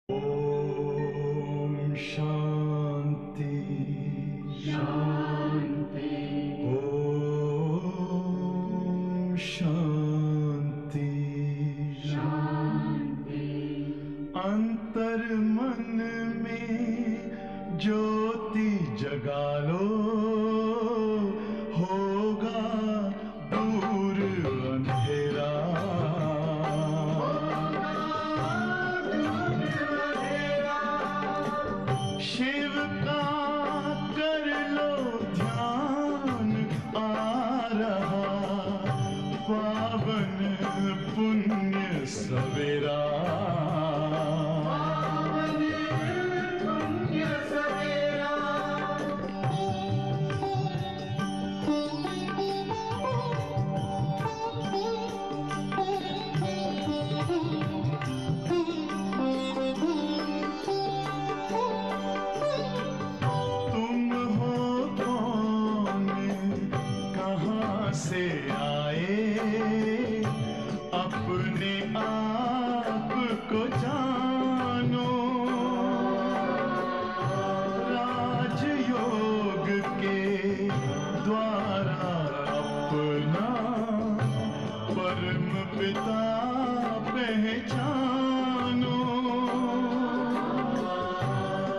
ओम शांति शांति। ओम शांति शांति। अंतर मन में ज्योति जगा लो, होगा दूर अंधेरा। शिव का कर लो ध्यान, आ रहा पावन पुण्य सवेरा। तुम हो कौन, कहाँ से आए, अपने आप को जानो। राजयोग के द्वारा अपना परम पिता पहचानो।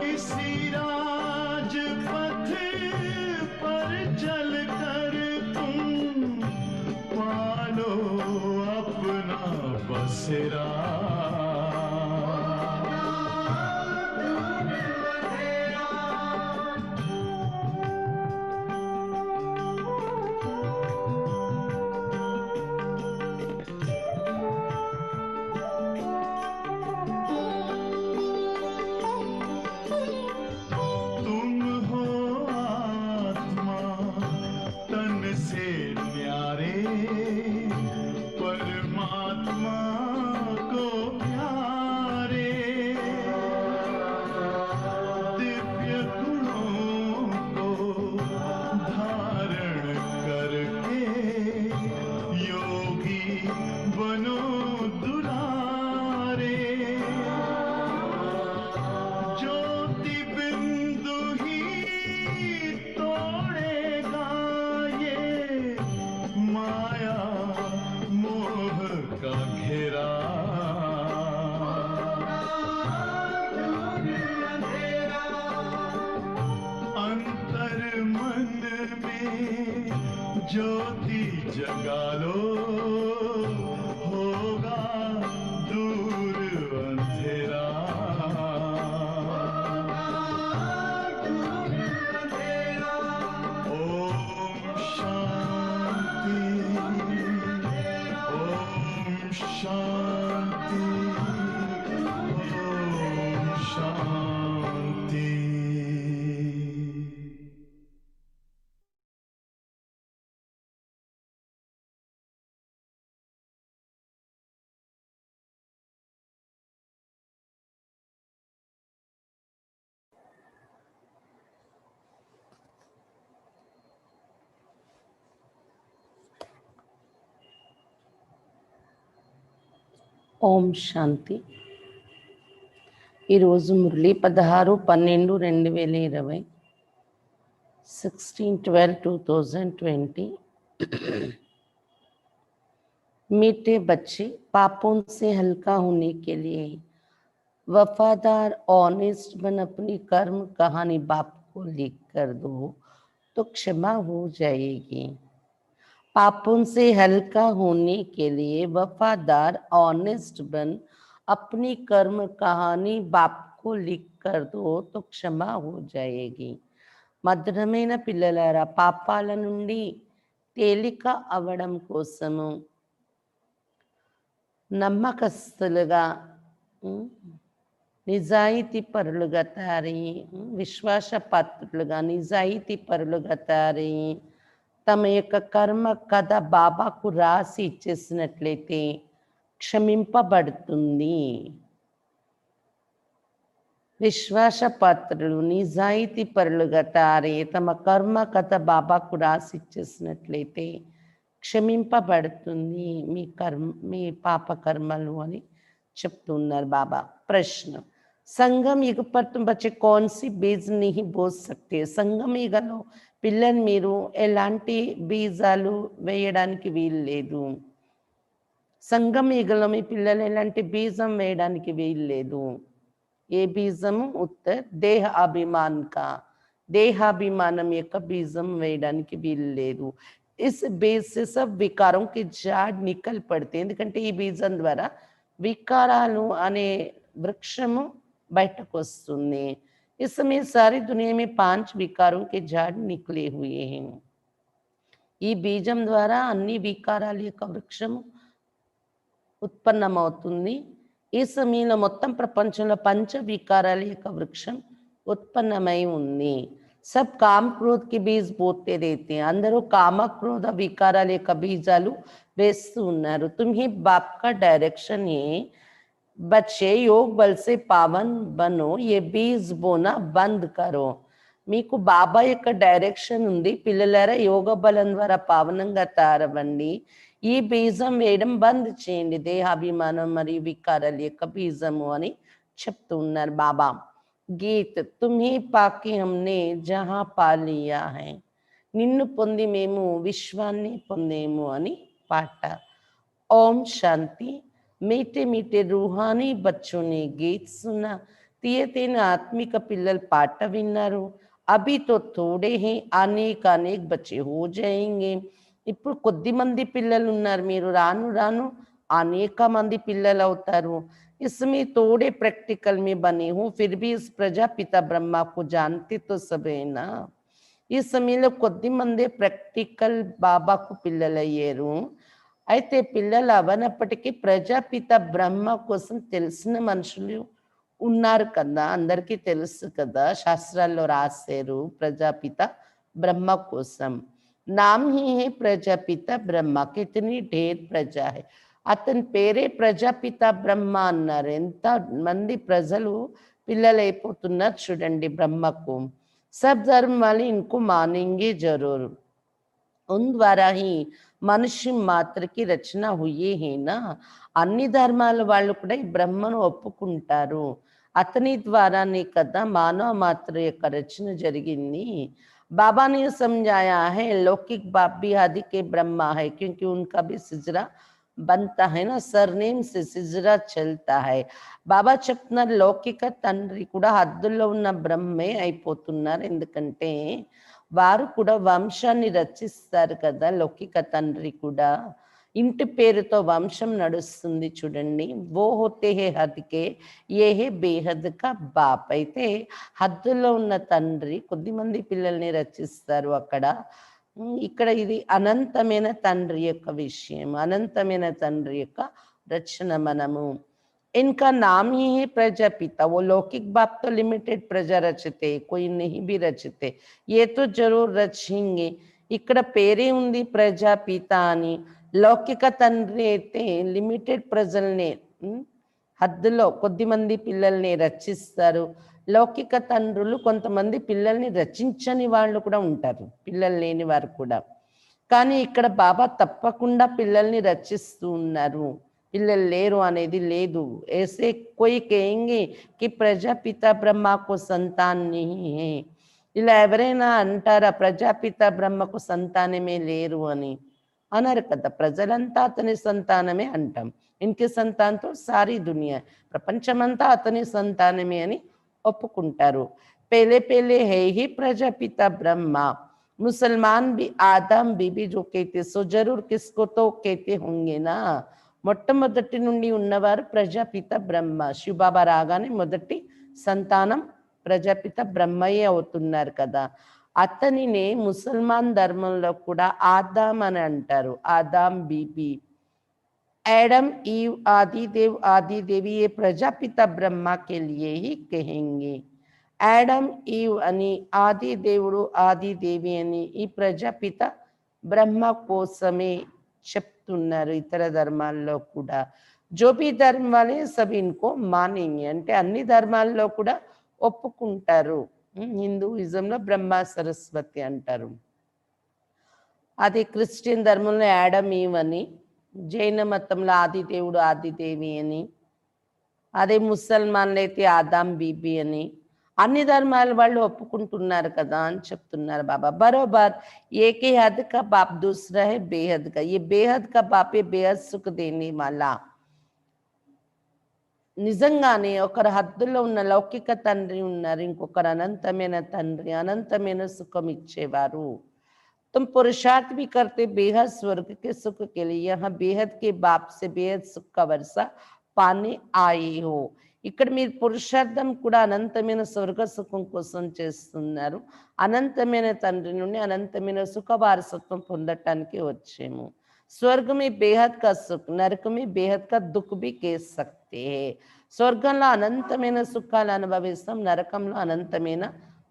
इसी राजपथ पर चलकर तुम पालो अपना बसेरा। तुम हो आत्मा तन से न्यारे, परमात्मा को प्यारे। दिव्य गुणों को धारण करके योगी बनो दुलारे। ज्योति बिंदु ही तोड़ेगा ये माया मोह का घेरा। अंतर मन में ज्योति जगा लो, होगा दूर अंधेरा। ओम शांति। ओम शांति। ओम शांति। ఓం శాంతి. ఈరోజు మురళి 16/12/2020, 16/12/2020। मीठे बच्चे, पापों से हल्का होने के लिए वफादार ऑनेस्ट बन अपनी कर्म कहानी बाप को लिख कर दो तो क्षमा हो जाएगी। पापों से हल्का होने के लिए वफादार ऑनेस्ट बन अपनी कर्म कहानी बाप को लिख कर दो तो क्षमा हो जाएगी। మధురమైన పిల్లలారా, పాపాల నుండి తేలిక అవడం కోసము నమ్మకస్తులుగా, నిజాయితీ పరులుగా తయారయ్యి, విశ్వాసపాత్రులుగా నిజాయితీ పరులుగా తయారయ్యి తమ యొక్క కర్మ కథ బాబాకు రాసి ఇచ్చేసినట్లయితే క్షమింపబడుతుంది. విశ్వాసపాత్రులు నిజాయితీ పరులుగా తయారయ్యి తమ కర్మ కథ బాబాకు రాసి ఇచ్చేసినట్లయితే క్షమింపబడుతుంది మీ పాప కర్మలు అని చెప్తున్నారు బాబా. ప్రశ్న: సంఘం యుగ पर तुम बच्चे कौन सी बीज नहीं बो सकते సంఘం యుగలో పిల్లలు మీరు ఎలాంటి బీజాలు వేయడానికి వీలు లేదు. సంఘం యుగంలో మీ పిల్లలు ఎలాంటి బీజం వేయడానికి వీలు లేదు. ఏ బీజము ఉత్తర్ దేహ అభిమాన్ కా దేహాభిమానం యొక్క బీజం వేయడానికి వీలు లేదు. इस बीज से सब विकारों की झाड़ निकल पड़ते ఎందుకంటే ఈ బీజం ద్వారా వికారాలు అనే వృక్షము బయటకు వస్తుంది. इस समय सारी दुनिया में 5 विकारों के झाड़ निकले हुए हैं. ఈ బీజం ద్వారా అన్ని వికారాల యొక్క వృక్షము ఉత్పన్నమవుతుంది. ఈ సమయంలో మొత్తం ప్రపంచంలో పంచ వికారాల యొక్క వృక్షం ఉత్పన్నమై ఉంది. సబ్ కామ్ క్రోధ్ కి బీజ్ పోతే దేతే అందరూ కామ క్రోధ వికారాల యొక్క బీజాలు వేస్తూ ఉన్నారు. తుమ్హే బాప్ కా డైరెక్షన్ ఏ బచ్చే యోగ్ బల్ సే పావన్ బనో ఏ బీజ్ బోనా బంద్ కరో. మీకు బాబా యొక్క డైరెక్షన్ ఉంది, పిల్లలారా యోగ బలం ద్వారా పావనంగా తయారవ్వండి, ఈ బీజం వేయడం బంద్ చేయండి, దేహాభిమానం మరియు వికారాల యొక్క బీజము అని చెప్తూ ఉన్నారు బాబా. గీత్ తుమ్హే పాకి హమ్నే జహా పా లియా హై, నిన్ను పొంది మేము విశ్వాన్ని పొందేము అని పాట. ఓం శాంతి. మీటే మీటే రూహానీ बच्चों ने गीत सुना. తీయతైన ఆత్మిక పిల్లలు పాట విన్నారు. అభి తో థోడే హే అనేక అనేక బచ్చే హో జాయేంగే. ఇప్పుడు కొద్ది మంది పిల్లలు ఉన్నారు, మీరు రాను రాను అనేక మంది పిల్లలు అవుతారు. इसमें थोड़े प्रैक्टिकल में बने हूँ फिर भी इस प्रजापिता ब्रह्मा को जानते तो सब है ना. ఈ సమయంలో కొద్ది మంది ప్రాక్టికల్ బాబాకు పిల్లలయ్యారు. అయితే పిల్లలు అవనప్పటికీ ప్రజాపిత బ్రహ్మ కోసం తెలిసిన మనుషులు ఉన్నారు కదా, అందరికీ తెలుసు కదా, శాస్త్రాల్లో రాశారు ప్రజాపిత బ్రహ్మ కోసం. నామ్ హీ హే ప్రజాపిత బ్రహ్మ, కితనీ ఢేర్ ప్రజా హై, అతని పేరే ప్రజాపిత బ్రహ్మ అన్నారు. ఎంత మంది ప్రజలు పిల్లలైపోతున్నారు చూడండి బ్రహ్మకు. सब धर्म वाले इनको मानेंगे जरूर, उन द्वारा ही మనుష్య మాత్రకి రచన హుయే హేనా. అన్ని ధర్మాల వాళ్ళు కూడా ఈ బ్రహ్మను ఒప్పుకుంటారు, అతని ద్వారానే కదా మానవ మాత్ర యొక్క రచన జరిగింది. बाबा ने समझाया है लौकिक बाप भी आदि के ब्रह्मा है क्योंकि उनका भी सिजरा बनता है ना, सरनेम से सिजरा चलता है. బాబా చెప్తున్నారు లౌకిక తండ్రి కూడా హద్దుల్లో ఉన్న బ్రహ్మే అయిపోతున్నారు, ఎందుకంటే వారు కూడా వంశాన్ని రచిస్తారు కదా. లౌకిక తండ్రి కూడా ఇంటి పేరుతో వంశం నడుస్తుంది చూడండి. ఓ హోతే హే హద్కే ఏ హే బేహద్ కా బాప్. అయితే హద్దుల్లో ఉన్న తండ్రి కొద్దిమంది పిల్లల్ని రచిస్తారు అక్కడ. ఇక్కడ ఇది అనంతమైన తండ్రి యొక్క విషయం, అనంతమైన తండ్రి యొక్క రచన మనము. इनका नाम ही है प्रजापिता. वो लौकिक बाप तो लिमिटेड प्रजा रचते, कोई नहीं भी रचते, ये तो जरूर रचेंगे. ఇక్కడ పేరే ఉంది ప్రజాపిత అని. లౌకిక తండ్రి అయితే లిమిటెడ్ ప్రజల్ని, హద్దులో కొద్దిమంది పిల్లల్ని రచిస్తారు. లౌకిక తండ్రులు కొంతమంది పిల్లల్ని రచించని వాళ్ళు కూడా ఉంటారు, పిల్లలు లేని వారు కూడా. కానీ ఇక్కడ బాబా తప్పకుండా పిల్లల్ని రచిస్తూ ఉన్నారు, పిల్లలు లేరు అనేది లేదు. ऐसे कोई कहेंगे कि ప్రజాపిత బ్రహ్మకు సంతాన్ नहीं है, ఇలా ఎవరైనా అంటారా ప్రజాపిత బ్రహ్మకు సంతానమే లేరు అని? అనరు కదా. ప్రజలంతా అతని సంతానమే అంటాం. ఇన్కి సంతానంతో సారీ దునియా, ప్రపంచమంతా అతని సంతానమే అని ఒప్పుకుంటారు. पेले पेले है ही प्रजापिता ब्रह्मा. मुसलमान भी आदम बीबी जो कहते सो जरूर किसको तो कहते होंगे ना. మొట్టమొదటి నుండి ఉన్నవారు ప్రజాపిత బ్రహ్మ. శివబాబా రాగానే మొదటి సంతానం ప్రజాపిత బ్రహ్మయ్యే అవుతున్నారు కదా. అతనినే ముసల్మాన్ ధర్మంలో కూడా ఆదాం అని అంటారు, ఆదాం బీబీ. एडम ईव आदिदेव आदिदेवी ये प्रजापिता ब्रह्मा के लिए ही कहेंगे. యాడమ్ ఈవ్ అని ఆది దేవుడు ఆదిదేవి అని ఈ ప్రజాపిత బ్రహ్మ కోసమే చెప్తున్నారు ఇతర ధర్మాల్లో కూడా. జో భీ ధర్మ వాలే సబ్ ఇన్కో మానేంగే అంటే అన్ని ధర్మాల్లో కూడా ఒప్పుకుంటారు. హిందూయిజంలో బ్రహ్మ సరస్వతి అంటారు, అదే క్రిస్టియన్ ధర్మంలో యాడమ్ ఈవ్ అని, జైన మతంలో ఆదిదేవుడు ఆదిదేవి అని, అదే ముసల్మాన్లు అయితే ఆదాం బీబీ అని అన్ని ధర్మాల వాళ్ళు ఒప్పుకుంటున్నారు కదా అని చెప్తున్నారు బాబా. బరోబర్ ఏకే హద్ కా బాప్ దూసరా హై బేహద్ కా. ये बेहद का बाप ये बेहद सुख देने वाला. నిజంగానే ఒకరు హద్దులో ఉన్న లౌకిక తండ్రి ఉన్నారు, ఇంకొకరు అనంతమైన తండ్రి, అనంతమైన సుఖం ఇచ్చేవారు. तुम पुरुषार्थ भी करते बेहद स्वर्ग के सुख के लिए, यहाँ बेहद के बाप से बेहद सुख का वर्षा पाने आए हो. ఇక్కడ మీరు పురుషార్థం కూడా అనంతమైన స్వర్గ సుఖం కోసం చేస్తున్నారు. అనంతమైన తండ్రి నుండి అనంతమైన సుఖ వారసత్వం పొందటానికి వచ్చేము. స్వర్గ में बेहद का सुख, नरक में बेहद का दुख भी कह सकते हैं. స్వర్గంలో అనంతమైన సుఖాలు అనుభవిస్తాం, నరకంలో అనంతమైన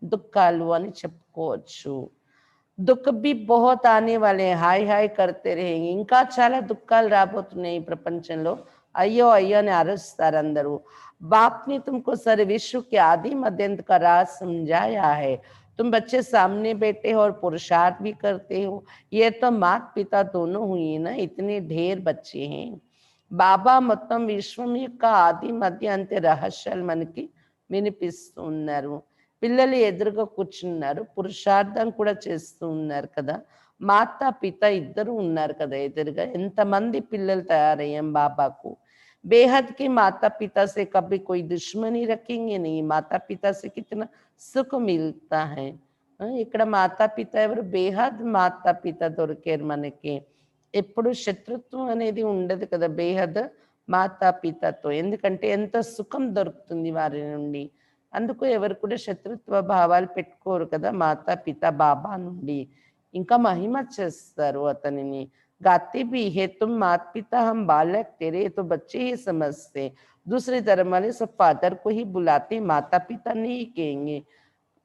దుఃఖాలు అని చెప్పుకోవచ్చు. దుఃఖ भी बहुत आने वाले हैं, హాయ్ హాయ్ करते रहेंगे. ఇంకా చాలా దుఃఖాలు రాబోతున్నాయి ఈ ప్రపంచంలో. అయ్యో అయ్యో అని అరుస్తారు అందరూ. बाप ने तुमको सारे विश्व के आदि मध्यांत का राज समझाया है. तुम बच्चे सामने बैठे हो और पुरुषार्थ भी करते हो. ये तो माता पिता दोनों हुई ना, इतने ढेर बच्चे हैं. బాబా మొత్తం విశ్వం యొక్క ఆది మధ్య అంత్య రహస్యాలు మనకి వినిపిస్తూ ఉన్నారు. పిల్లలు ఎదురుగా కూర్చున్నారు, పురుషార్థం కూడా చేస్తూ ఉన్నారు కదా. మాతా పిత ఇద్దరు ఉన్నారు కదా ఎదురుగా. ఎంతమంది పిల్లలు తయారయ్యాం బాబాకు. बेहद के माता पिता से कभी कोई दुश्मनी रखेंगे नहीं. माता पिता से कितना सुख मिलता है. ఇక్కడ మాతా పిత ఎవరు? బేహద్ మాతా పిత దొరికారు మనకి. ఎప్పుడు శత్రుత్వం అనేది ఉండదు కదా బేహద్ మాతా పితతో. ఎందుకంటే ఎంత సుఖం దొరుకుతుంది వారి నుండి. అందుకు ఎవరు కూడా శత్రుత్వ భావాలు పెట్టుకోరు కదా మాతా పిత బాబా నుండి. ఇంకా మహిమ చేస్తారు అతనిని. गाते भी है तुम माता पिता हम बालक तेरे, तो बच्चे ही समझते. दूसरे धर्म वाले सब फादर को ही बुलाते, माता पिता नहीं कहेंगे.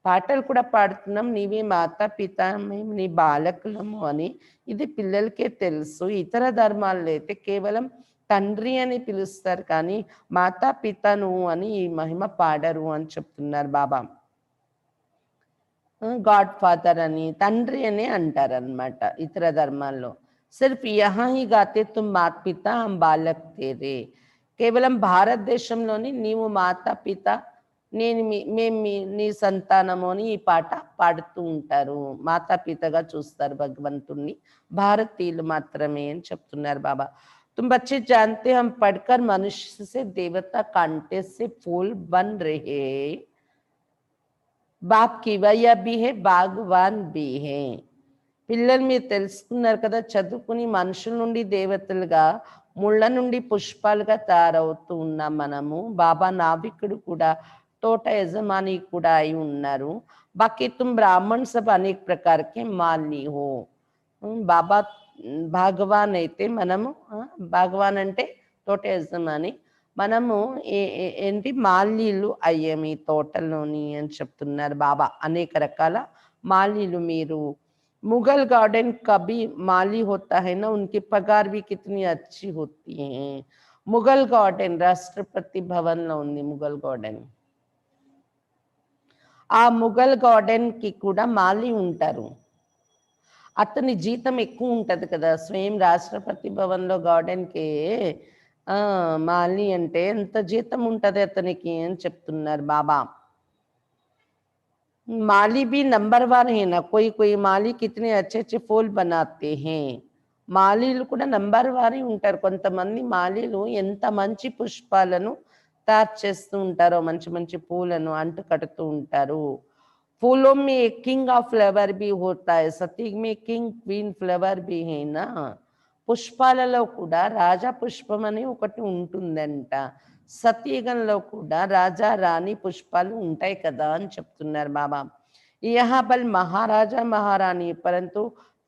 పాటలు కూడా పాడుతున్నాం, నీవే మాతా పిత మేము నీ బాలకులము అని. ఇది పిల్లలకే తెలుసు. ఇతర ధర్మాల్లో అయితే కేవలం తండ్రి అని పిలుస్తారు, కానీ మాతా పితను అని ఈ మహిమ పాడరు అని చెప్తున్నారు బాబా. గాడ్ ఫాదర్ అని తండ్రి అని అంటారు అనమాట ఇతర ధర్మాల్లో. సిర్ఫ్ యహా హీ గాతే తుమ్ మాత పిత హమ్ బాలక్ తేరే. కేవలం భారతదేశంలోని నీవు మాతా పిత నేను మేము నీ సంతానము అని ఈ పాట పాడుతూ ఉంటారు. మాతా పితగా చూస్తారు భగవంతుణ్ణి. భారతీయులు మాత్రమే అని చెప్తున్నారు బాబా. तुम बच्चे जानते हम पढ़कर मनुष्य से देवता कांटे से फूल बन रहे. बाप की वजह भी है, बागवान भी है. పిల్లలు మీరు తెలుసుకున్నారు కదా, చదువుకుని మనుషుల నుండి దేవతలుగా, ముళ్ళ నుండి పుష్పాలుగా తయారవుతూ ఉన్నాం మనము. బాబా నావికుడు కూడా, తోట యజమాని కూడా అయి ఉన్నారు. బాకీ తుమ్ బ్రాహ్మణ్ సబ్ అనేక ప్రకారకే మాలి హో. బాబా భగవాన్ అయితే మనము, భగవాన్ అంటే తోట యజమాని, మనము ఏంటి మాలీలు అయ్యాము ఈ తోటలోని అని చెప్తున్నారు బాబా. అనేక రకాల మాలీలు మీరు. मुगल गार्डन का भी माली होता है ना, उनकी पगार भी कितनी अच्छी होती है. मुगल गार्डन राष्ट्रपति भवन లో ఉంది ముగల్ గార్డెన్. ఆ ముగల్ గార్డెన్ కి కూడా మాలి ఉంటారు. అతని జీతం ఎక్కువ ఉంటది కదా. స్వయం రాష్ట్రపతి భవన్ లో గార్డెన్ కి మాలి అంటే ఎంత జీతం ఉంటది అతనికి అని చెప్తున్నారు బాబా. माली भी नंबरवार है ना. कोई कोई माली कितने अच्छे अच्छे फूल बनाते हैं. మాలీలు కూడా నంబర్ వారి ఉంటారు. కొంతమంది మాలీలు ఎంత మంచి పుష్పాలను తయారు చేస్తూ ఉంటారో, మంచి మంచి పూలను అంటు కడుతూ ఉంటారు. फूलों में एक किंग ऑफ फ्लेवर भी होता है. सतीक में किंग क्वीन फ्लेवर भी है ना. పుష్పాలలో కూడా రాజా పుష్పం అని ఒకటి ఉంటుందంట. సతీగంలో కూడా రాజా రాణి పుష్పాలు ఉంటాయి కదా అని చెప్తున్నారు బాబా. यहाँ बल महाराजा महारानी, परंतु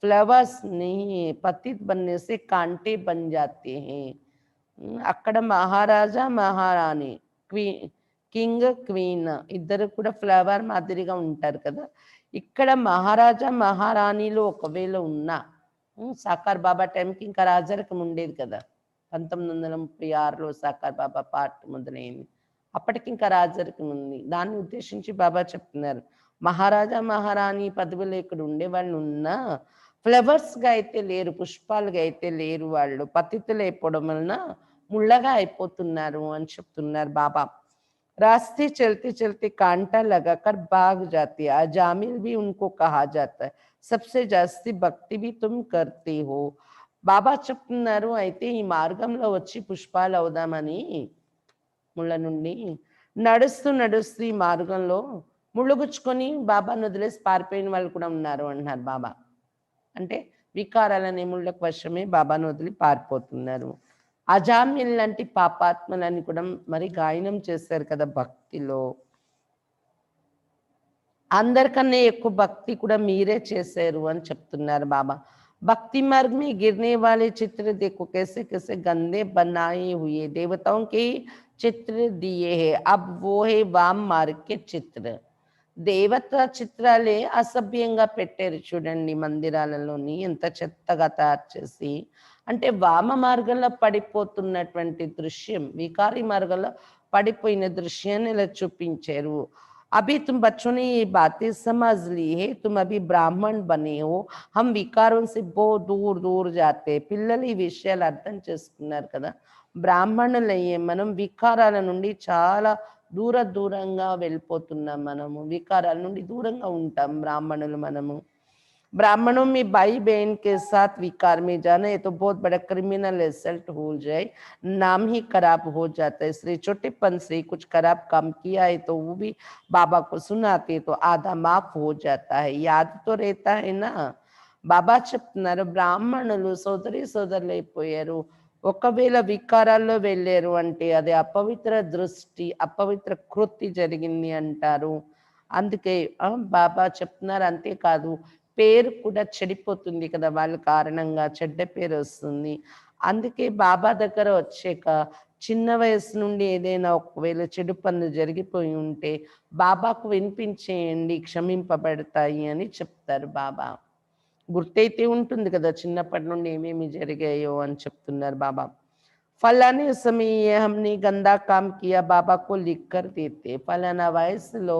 फ्लावर्स नहीं, पतित बनने से कांटे बन जाते हैं. అక్కడ మహారాజా మహారాణి, కింగ్ క్వీన్ ఇద్దరు కూడా ఫ్లవర్ మాదిరిగా ఉంటారు కదా. ఇక్కడ మహారాజా మహారాణిలో ఒకవేళ ఉన్నా, సాకార్ బాబా టైంకి ఇంకా రాజరికం ఉండేది కదా. 1936లో సాకార్ బాబా పార్ట్ మొదలైంది. అప్పటికి ఇంకా రాజరికం ఉంది. దాన్ని ఉద్దేశించి బాబా చెప్తున్నారు, మహారాజా మహారాణి పదవులు ఇక్కడ ఉండేవాళ్ళు ఉన్నా ఫ్లవర్స్గా అయితే లేరు, పుష్పాలుగా అయితే లేరు. వాళ్ళు పతితులు అయిపోవడం వలన ముళ్ళగా అయిపోతున్నారు అని చెప్తున్నారు బాబా. रास्ते चलते चलते कांटा लगाकर भाग जाते, अजामिल भी उनको कहा जाता है, सबसे जास्ती భక్తి भी तुम करते हो. బాబా చెప్తున్నారు, అయితే ఈ మార్గంలో వచ్చి పుష్పాలు అవుదామని ముళ్ళ నుండి నడుస్తూ నడుస్తూ ఈ మార్గంలో ముళ్ళు గుచ్చుకొని బాబాను వదిలేసి పారిపోయిన వాళ్ళు కూడా ఉన్నారు అంటున్నారు బాబా. అంటే వికారాలనే ముళ్ళకు వశమే బాబాను వదిలి పారిపోతున్నారు. అజామిల్ లాంటి పాపాత్మలని కూడా మరి గాయనం చేశారు కదా భక్తిలో. అందరికన్నా ఎక్కువ భక్తి కూడా మీరే చేశారు అని చెప్తున్నారు బాబా. भक्ति मार्ग में गिरने वाले चित्र देखो कैसे कैसे गंदे बनाए हुए देवताओं के चित्र दिए हैं, अब वो है वाम मार्ग के चित्र. దేవత చిత్రాలే అసభ్యంగా పెట్టారు చూడండి మందిరాలలోని, ఎంత చెత్తగా తయారు చేసి. అంటే వామ మార్గంలో పడిపోతున్నటువంటి దృశ్యం, వికారి మార్గంలో పడిపోయిన దృశ్యాన్ని ఇలా చూపించారు. अभी तुम बच्चों ने ये बातें समझ ली है, तुम अभी ब्राह्मण बने हो, हम వికారం से बहुत दूर दूर जाते. పిల్లలు ఈ విషయాలు అర్థం చేసుకున్నారు కదా, బ్రాహ్మణులయ్యే మనం వికారాల నుండి చాలా దూరంగా వెళ్ళిపోతున్నాం. మనము వికారాల నుండి దూరంగా ఉంటాం బ్రాహ్మణులు మనము. ब्राह्मणों में भाई बहन के साथ विकार में जाना ये तो बहुत बड़ा क्रिमिनल असल्ट हो जाए, नाम ही खराब हो जाता है. इसलिए छोटेपन से कुछ खराब काम किया है तो वो भी बाबा को सुनाते तो आधा माफ हो जाता है, याद तो रहता है ना. బాబా చెప్తున్నారు, బ్రాహ్మణులు సోదరి సోదరులు అయిపోయారు, ఒకవేళ వికారాల్లో వెళ్ళారు అంటే అది అపవిత్ర దృష్టి, అపవిత్ర కృతి జరిగింది అంటారు. అందుకే బాబా చెప్తున్నారు. అంతేకాదు పేరు కూడా చెడిపోతుంది కదా, వాళ్ళ కారణంగా చెడ్డ పేరు వస్తుంది. అందుకే బాబా దగ్గర వచ్చాక చిన్న వయసు నుండి ఏదైనా ఒకవేళ చెడు పనులు జరిగిపోయి ఉంటే బాబాకు వినిపించేయండి, క్షమింపబడతాయి అని చెప్తారు బాబా. గుర్తైతే ఉంటుంది కదా చిన్నప్పటి నుండి ఏమేమి జరిగాయో అని చెప్తున్నారు బాబా. फलाने समय ये हमने गंदा काम किया बाबा को लिख कर देते, फलाना వయసులో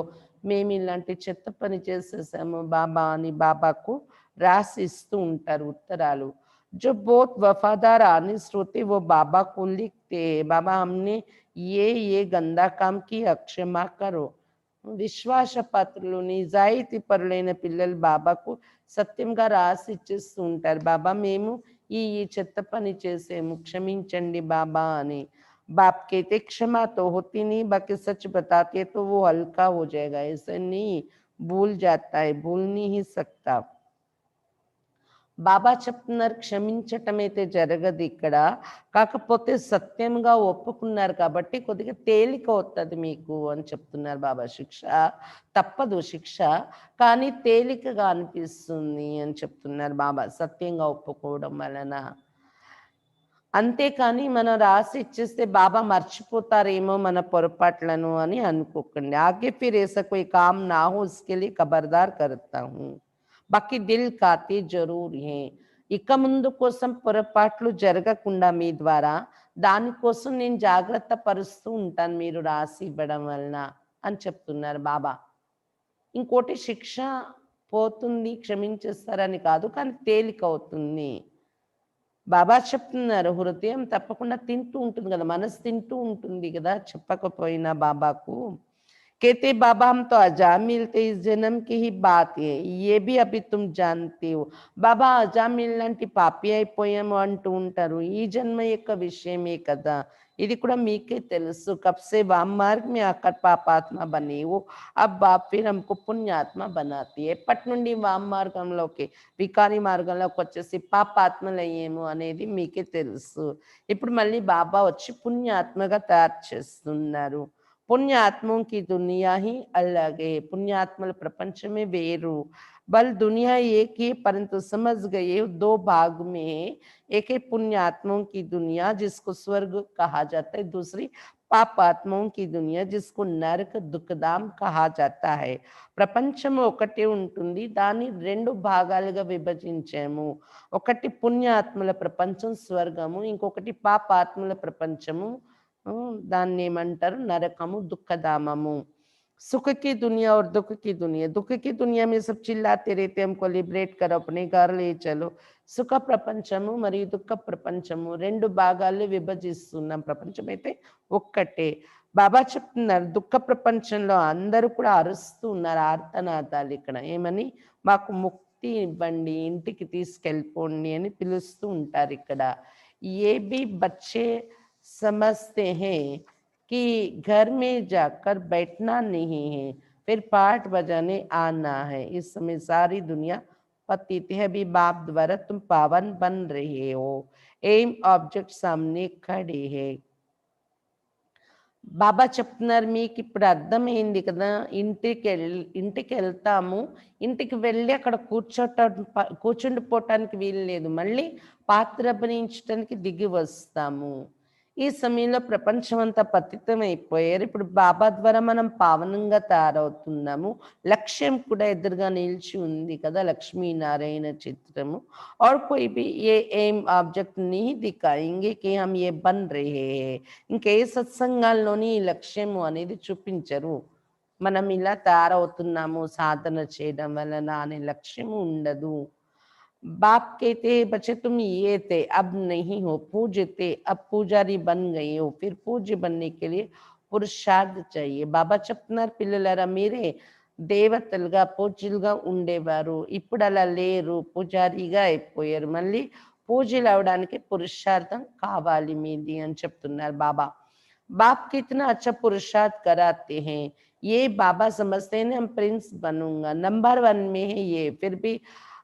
మేము ఇలాంటి చెత్త పని చేసేసాము బాబా అని బాబాకు రాసిస్తూ ఉంటారు ఉత్తరాలు. जो बहुत वफादार आनिस्ट होते वो बाबा को लिखते हैं, बाबा हमने ये गंदा काम किया क्षमा करो. విశ్వాసపాత్రులు నిజాయితీ పరులైన పిల్లలు బాబాకు సత్యంగా రాసి ఇచ్చేస్తూ ఉంటారు, బాబా మేము ఈ చెత్త పని చేసేము క్షమించండి బాబా అని. बाप कहते क्षमा तो होती नहीं, बाकी सच बताते तो वो हल्का हो जाएगा, ऐसे नहीं भूल जाता है, भूल नहीं ही सकता. బాబా చెప్తున్నారు క్షమించటం అయితే జరగదు ఇక్కడ, కాకపోతే సత్యంగా ఒప్పుకున్నారు కాబట్టి కొద్దిగా తేలిక అవుతుంది మీకు అని చెప్తున్నారు బాబా. శిక్ష తప్పదు, శిక్ష కానీ తేలికగా అనిపిస్తుంది అని చెప్తున్నారు బాబా సత్యంగా ఒప్పుకోవడం వలన. అంతేకాని మనం రాసి ఇచ్చేస్తే బాబా మర్చిపోతారేమో మన పొరపాట్లను అని అనుకోకండి. ఆగే ఫిర్ ऐसा कोई काम ना हो उसके लिए खबरदार करता हूँ, బాకీ దిల్ కాతే జరూర్ హే. ఇక ముందు కోసం పొరపాట్లు జరగకుండా మీ ద్వారా దానికోసం నేను జాగ్రత్త పరుస్తూ ఉంటాను మీరు రాసి ఇవ్వడం వలన అని చెప్తున్నారు బాబా. ఇంకోటి శిక్ష పోతుంది క్షమించేస్తారని కాదు, కానీ తేలిక అవుతుంది. బాబా చెప్తున్నారు హృదయం తప్పకుండా తింటూ ఉంటుంది కదా, మనసు తింటూ ఉంటుంది కదా చెప్పకపోయినా బాబాకు. कहते बाबा हम तो अजामिल थे, इस जन्म की ही बात है, ये भी अभी तुम जानते हो. బాబా అజామిల్ లాంటి పాపి అయిపోయాము అంటూ ఉంటారు, ఈ జన్మ యొక్క విషయమే కదా, ఇది కూడా మీకే తెలుసు. कब से वाम मार्ग में आकर पापात्मा बने हो, अब बाप फिर हमको पुण्यात्मा बनाती है. ఎప్పటి నుండి వామ్ మార్గంలోకి వికారి మార్గంలోకి వచ్చేసి పాపాత్మలయ్యేమో అనేది మీకే తెలుసు. ఇప్పుడు మళ్ళీ బాబా వచ్చి పుణ్యాత్మగా తయారు చేస్తున్నారు. पुण्यात्माओं की दुनिया ही अलग है, पुण्यात्मल प्रपंच में वेरू. बल दुनिया एक ही परंतु समझ गए दो भाग में है. एक है पुण्यात्माओं की दुनिया जिसको स्वर्ग कहा जाता है, दूसरी పాపాత్మోं की दुनिया जिसको నరక దుఃఖధామ్ కహా జాతా హై. ప్రపంచం ఒకటే ఉంటుంది, దాన్ని రెండు భాగాలుగా విభజించాము. ఒకటి పుణ్యాత్మల ప్రపంచం స్వర్గము, ఇంకొకటి పాపాత్మల ప్రపంచము, దాన్ని ఏమంటారు నరకము దుఃఖధామము. सुख की दुनिया और दुख की दुनिया, दुख की दुनिया में सब चिल्लाते रहते हमको लिबरेट करो, अपने घर ले चलो. సుఖ ప్రపంచము మరియు దుఃఖ ప్రపంచము రెండు భాగాలు విభజిస్తున్నాం. ప్రపంచం అయితే ఒక్కటే. బాబా చెప్తున్నారు దుఃఖ ప్రపంచంలో అందరూ కూడా అరుస్తూ ఉన్నారు ఆర్తనాదాలు ఇక్కడ. ఏమని? మాకు ముక్తి ఇవ్వండి, ఇంటికి తీసుకెళ్ళిపోండి అని పిలుస్తూ ఉంటారు ఇక్కడ. ఏ బి బచ్చే సమజ్తే హై कि घर में जाकर बैठना नहीं है, फिर पाठ बजाने आना है. इस समय सारी दुनिया पतित है. अभी बाप द्वारा तुम पावन बन रहे हो. एम ऑब्जेक्ट सामने खड़े है. బాబా చెప్తున్నారు మీకు ఇప్పుడు అర్థమైంది కదా, ఇంటికి వెళ్తాము, ఇంటికి వెళ్ళి అక్కడ కూర్చుండిపోవటానికి వీలు లేదు, మళ్ళీ పాత్ర అభినయించడానికి దిగి వస్తాము. ఈ సమయంలో ప్రపంచం అంతా పతితం అయిపోయారు. ఇప్పుడు బాబా ద్వారా మనం పావనంగా తయారవుతున్నాము. లక్ష్యం కూడా ఎదురుగా నిలిచి ఉంది కదా, లక్ష్మీనారాయణ చిత్రము. और कोई भी ये एम ऑब्जेक्ट नहीं दिखाएंगे कि हम ये बन रहे हैं. ఇంకే సత్సంగాల్లోని ఈ లక్ష్యము అనేది చూపించరు. మనం ఇలా తయారవుతున్నాము సాధన చేయడం వలన అనే లక్ష్యము ఉండదు. बाप कहते हैं बच्चे तुम ये थे अब नहीं हो, पूज्य थे अब పూజారి బన్ గయే హో, फिर పూజ్య बनने के लिए పురుషార్థ चाहिए. బాబా చెప్తున్నారు పిల్లలారా మీరే దేవతలుగా పూజ్యులుగా ఉండేవారు, ఇప్పుడు అలా లేరు, పూజారిగా అయిపోయారు, మళ్ళీ పూజలు అవడానికి పురుషార్థం కావాలి మీది అని చెప్తున్నారు బాబా. बाप कितना अच्छा पुरुषार्थ कराते हैं. ये बाबा समझते हैं हम प्रिंस बनूंगा, नंबर 1 में है ये, फिर भी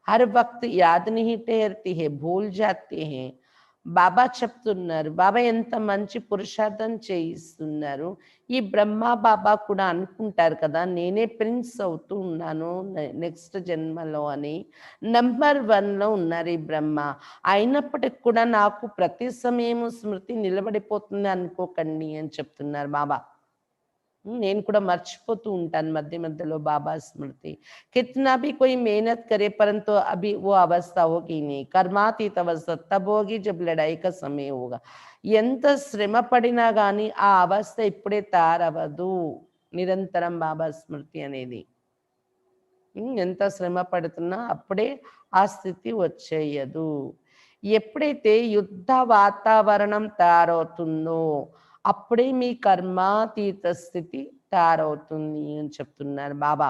हर वक्त याद नहीं ठहरती है, भूल जाते हैं. బాబా చెప్తున్నారు బాబా ఎంత మంచి పురుషార్థం చేయిస్తున్నారు. ఈ బ్రహ్మ బాబా కూడా అనుకుంటారు కదా నేనే ప్రిన్స్ అవుతూ ఉన్నాను నెక్స్ట్ జన్మలో అని. నంబర్ 1లో ఉన్నారు ఈ బ్రహ్మ. అయినప్పటికి కూడా నాకు ప్రతి సమయము స్మృతి నిలబడిపోతుంది అనుకోకండి అని చెప్తున్నారు బాబా. నేను కూడా మర్చిపోతూ ఉంటాను మధ్య మధ్యలో బాబా స్మృతి. कितना भी कोई मेहनत करे परंतु अभी वो अवस्था होगी नहीं, कर्मातीत अवस्था तब होगी जब लड़ाई का समय होगा. ఎంత శ్రమ పడినా కానీ ఆ అవస్థ ఇప్పుడే తయారవ్వదు. నిరంతరం బాబా స్మృతి అనేది ఎంత శ్రమ పడుతున్నా అప్పుడే ఆ స్థితి వచ్చేయదు. ఎప్పుడైతే యుద్ధ వాతావరణం తయారవుతుందో అప్పుడే మీ కర్మాతీత స్థితి తయారవుతుంది అని చెప్తున్నారు బాబా.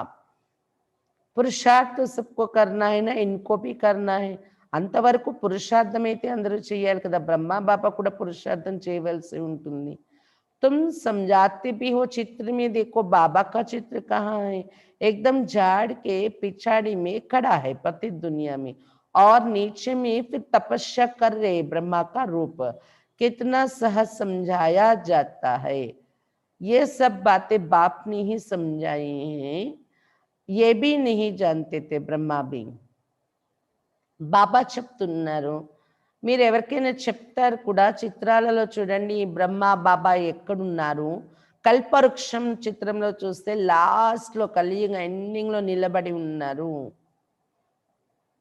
పురుషార్థ సబ్కో కర్నా హై నా, ఇన్కో భీ కర్నా హై. అంతవరకు పురుషార్థం అయితే అందరూ చేయాలి కదా, బ్రహ్మ బాబా కూడా పురుషార్థం చేయవలసి ఉంటుంది. तुम समझाते भी हो चित्र में देखो बाबा का चित्र कहाँ है, एकदम झाड़ के पिछाड़ी में खड़ा है पतित दुनिया में, और नीचे में फिर तपस्या कर रहे ब्रह्मा का रूप. कितना सहज समझाया जाता है. ये सब बातें बाप ने ही समझाई हैं, ये भी नहीं जानते थे ब्रह्मा भी. బాబా చెప్తున్నారు మీరు ఎవరికైనా చెప్తారు కూడా చిత్రాలలో చూడండి బ్రహ్మ బాబా ఎక్కడున్నారు. కల్పవృక్షం చిత్రంలో చూస్తే లాస్ట్లో కలియుగ ఎండింగ్లో నిలబడి ఉన్నారు.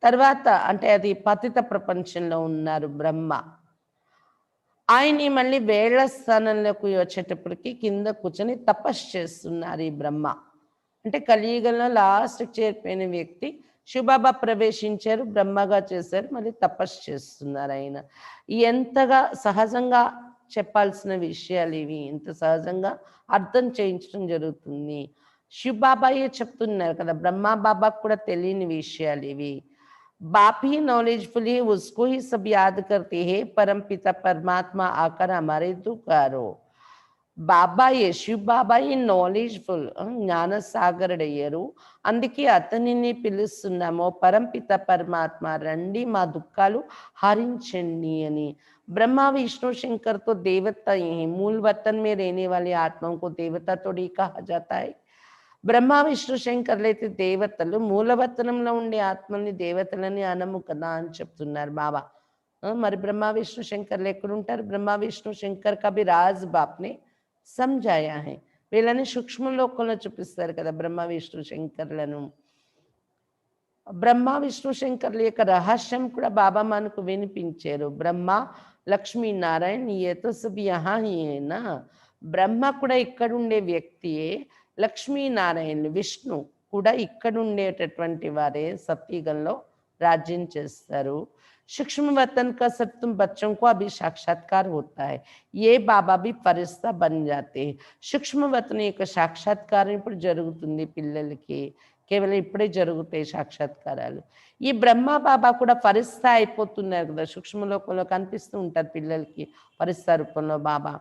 తర్వాత అంటే అది పతిత ప్రపంచంలో ఉన్నారు బ్రహ్మ. ఆయన్ని మళ్ళీ వేళ్ల స్థానంలోకి వచ్చేటప్పటికి కింద కూర్చొని తపస్సు చేస్తున్నారు ఈ బ్రహ్మ. అంటే కలియుగంలో లాస్ట్ చేరిపోయిన వ్యక్తి శివబాబా ప్రవేశించారు, బ్రహ్మగా చేశారు, మళ్ళీ తపస్సు చేస్తున్నారు ఆయన. ఎంతగా సహజంగా చెప్పాల్సిన విషయాలు ఇవి, ఇంత సహజంగా అర్థం చేయించడం జరుగుతుంది. శివబాబాయే చెప్తున్నారు కదా, బ్రహ్మ బాబాకు కూడా తెలియని విషయాలు ఇవి. बाप ही नॉलेजफुल है, उसको ही सब याद करते हैं, परम पिता परमात्मा आकर हमारे दुकारो. బాబాయే శివ్ బాబాయే నాలెడ్జ్ఫుల్, జ్ఞాన సాగరుడయ్యారు, అందుకే అతనిని పిలుస్తున్నాము పరంపిత పరమాత్మ రండి మా దుఃఖాలు हरिंचंडी అని. ब्रह्मा विष्णु शंकर तो देवता ही है, मूल वतन में रहने वाली आत्माओं को देवता थोड़ी कहा जाता है. బ్రహ్మ విష్ణు శంకర్లైతే దేవతలు, మూలవతనంలో ఉండే ఆత్మల్ని దేవతలని అనము కదా అని చెప్తున్నారు బాబా. మరి బ్రహ్మ విష్ణు శంకర్లు ఎక్కడుంటారు? బ్రహ్మ విష్ణు శంకర్ కభి రాజ్ బాప్నే సమझाया है. వీళ్ళని సూక్ష్మ లోకంలో చూపిస్తారు కదా బ్రహ్మ విష్ణు శంకర్లను. బ్రహ్మ విష్ణు శంకర్ల యొక్క రహస్యం కూడా బాబా మనకు వినిపించారు. బ్రహ్మ లక్ష్మీ నారాయణ ఏ తో సబ్ యహా హీ హై నా. బ్రహ్మ కూడా ఇక్కడ ఉండే వ్యక్తియే, లక్ష్మీనారాయణులు విష్ణు కూడా ఇక్కడ ఉండేటటువంటి వారే సత్యుగంలో राज्य చేస్తారు. सूक्ष्म वतन का सब तुम बच्चों को अभी साक्षात्कार होता है, ये बाबा भी फरिश्ता बन जाते हैं. సూక్ష్మ వతన యొక్క సాక్షాత్కారం ఇప్పుడు జరుగుతుంది పిల్లలకి. కేవలం ఇప్పుడే జరుగుతాయి సాక్షాత్కారాలు. ఈ బ్రహ్మ బాబా కూడా ఫరిస్తా అయిపోతున్నారు కదా, సూక్ష్మ లోకంలో కనిపిస్తూ ఉంటారు పిల్లలకి ఫరిస్తా రూపంలో బాబా.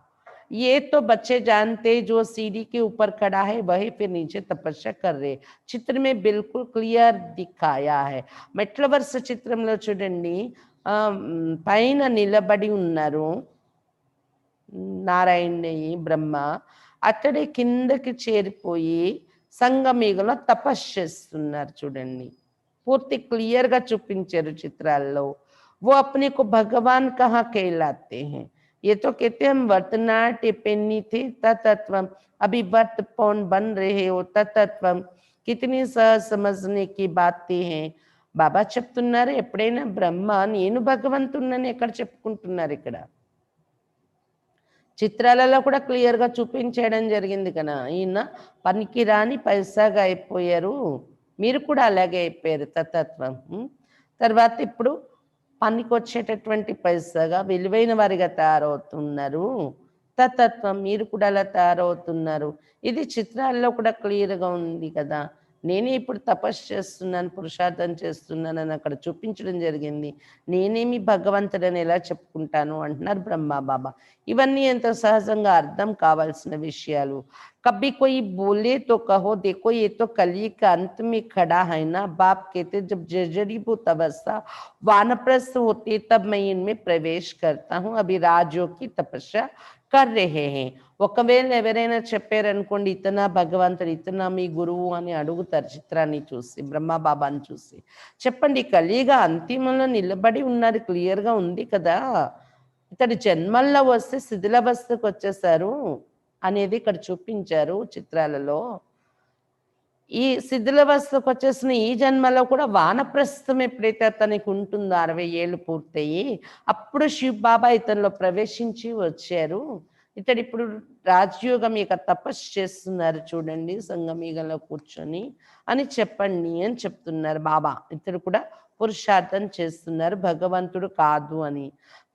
ये तो बच्चे जानते जो सीढ़ी के ऊपर खड़ा है वही फिर नीचे तपस्या कर रहे. चित्र में बिल्कुल क्लियर दिखाया है. మెట్ల వరుస చిత్రంలో చూడండి, పైన నిలబడి ఉన్నారు నారాయణి బ్రహ్మ, అతడే కిందకి చేరిపోయి సంగమీగంలో తపస్సు చేస్తున్నారు చూడండి. పూర్తి క్లియర్ గా చూపించారు చిత్రాల్లో. वो अपने को भगवान कहाँ कहलाते हैं. ये तो कहते हम वर्तनाट्य पेन्नी थे तत्व, अभी वर्त पौन बन रहे हो तत्व, कितनी सहज समझने की बातें हैं. బాబా చెప్తున్నారు, ఎప్పుడైనా బ్రహ్మ నేను భగవంతున్నని ఎక్కడ చెప్పుకుంటున్నారు. ఇక్కడ చిత్రాలలో కూడా క్లియర్గా చూపించడం జరిగింది కదా, ఈయన పనికి రాని పైసాగా అయిపోయారు, మీరు కూడా అలాగే అయిపోయారు తత్వం. తర్వాత ఇప్పుడు పనికి వచ్చేటటువంటి పైసాగా విలువైన వారిగా తయారవుతున్నారు తత్వం, మీరు కూడా అలా తయారవుతున్నారు. ఇది చిత్రాల్లో కూడా క్లియర్గా ఉంది కదా. నేనే ఇప్పుడు తపస్సు చేస్తున్నాను, పురుషార్థం చేస్తున్నాను అని అక్కడ చూపించడం జరిగింది. నేనేమి భగవంతుడని ఎలా చెప్పుకుంటాను అంటున్నారు బ్రహ్మ బాబా. ఇవన్నీ ఎంతో సహజంగా అర్థం కావాల్సిన విషయాలు. कभी कोई बोले तो कहो देखो ये तो कली का अंत में खड़ा है ना. बाप कहते जब जड़ीभूत अवस्था वानप्रस्थ होती तब मैं इनमें प्रवेश करता हूँ, अभी राजयोग की तपस्या कर रहे हैं. ఒకవేళ ఎవరైనా చెప్పారనుకోండి ఇతనా భగవంతుడు ఇతనా మీ గురువు అని అడుగుతారు చిత్రాన్ని చూసి, బ్రహ్మ బాబాని చూసి. చెప్పండి, కలిగా అంతిమంలో నిలబడి ఉన్నారు, క్లియర్గా ఉంది కదా. ఇతడు జన్మల్లో వస్తే శిథిలావస్థకు వచ్చేసారు అనేది ఇక్కడ చూపించారు చిత్రాలలో. ఈ శిథిలావస్థకు వచ్చేసిన ఈ జన్మలో కూడా వానప్రస్థం ఎప్పుడైతే అతనికి ఉంటుందో 60 ఏళ్ళు పూర్తయి, అప్పుడు శివ్ బాబా ఇతనిలో ప్రవేశించి వచ్చారు. ఇతడు ఇప్పుడు రాజయోగం యొక్క తపస్సు చేస్తున్నారు చూడండి సంగమీగంలో కూర్చొని అని చెప్పండి అని చెప్తున్నారు బాబా. ఇతడు కూడా పురుషార్థం చేస్తున్నారు, భగవంతుడు కాదు అని.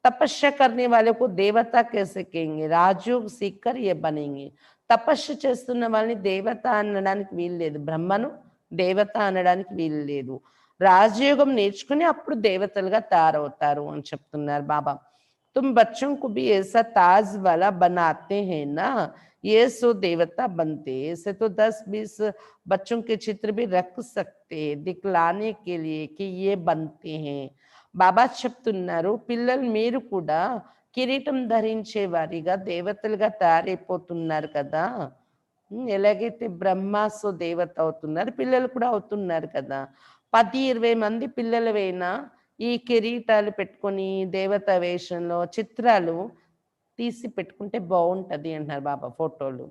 तपस्या करने वाले को देवता कैसे कहेंगे, राजयोग सीखकर ये बनेंगे. తపస్సు చేస్తున్న వాళ్ళని దేవత అనడానికి వీలు లేదు, బ్రహ్మను దేవత అనడానికి వీలు లేదు. రాజయోగం నేర్చుకుని అప్పుడు దేవతలుగా తయారవుతారు అని చెప్తున్నారు బాబా. तुम बच्चों को भी ऐसा ताज वाला बनाते हैं ना, ये सो देवता बनते. ऐसे तो 10-20 बच्चों के चित्र भी रख सकते दिखलाने के लिए कि ये बनते हैं. బాబా చెప్తున్నారు, పిల్లలు మీరు కూడా కిరీటం ధరించే వారిగా దేవతలుగా తయారైపోతున్నారు కదా. ఎలాగైతే బ్రహ్మాసు దేవత అవుతున్నారు, పిల్లలు కూడా అవుతున్నారు కదా. 10-20 మంది పిల్లలవైనా ఈ కిరీటాలు పెట్టుకొని దేవత వేషంలో చిత్రాలు తీసి పెట్టుకుంటే బాగుంటుంది అంటున్నారు బాబా. ఫోటోలు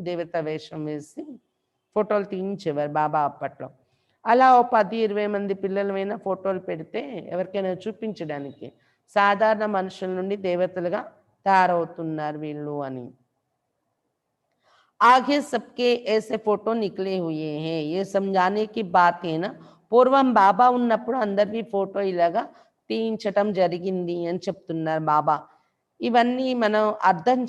దేవత వేషం వేసి ఫోటోలు తీయించేవారు బాబా అప్పట్లో. అలా 10-20 మంది పిల్లలమైనా ఫోటోలు పెడితే ఎవరికైనా చూపించడానికి సాధారణ మనుషుల నుండి దేవతలుగా తయారవుతున్నారు వీళ్ళు అని. आगे सबके ऐसे फोटो निकले हुए हैं, ये समझाने की बात है ना. పూర్వం బాబా ఉన్నప్పుడు అందరివి ఫోటో ఇలాగా తీయించటం జరిగింది అని చెప్తున్నారు బాబా. ఇవన్నీ మనం అర్థం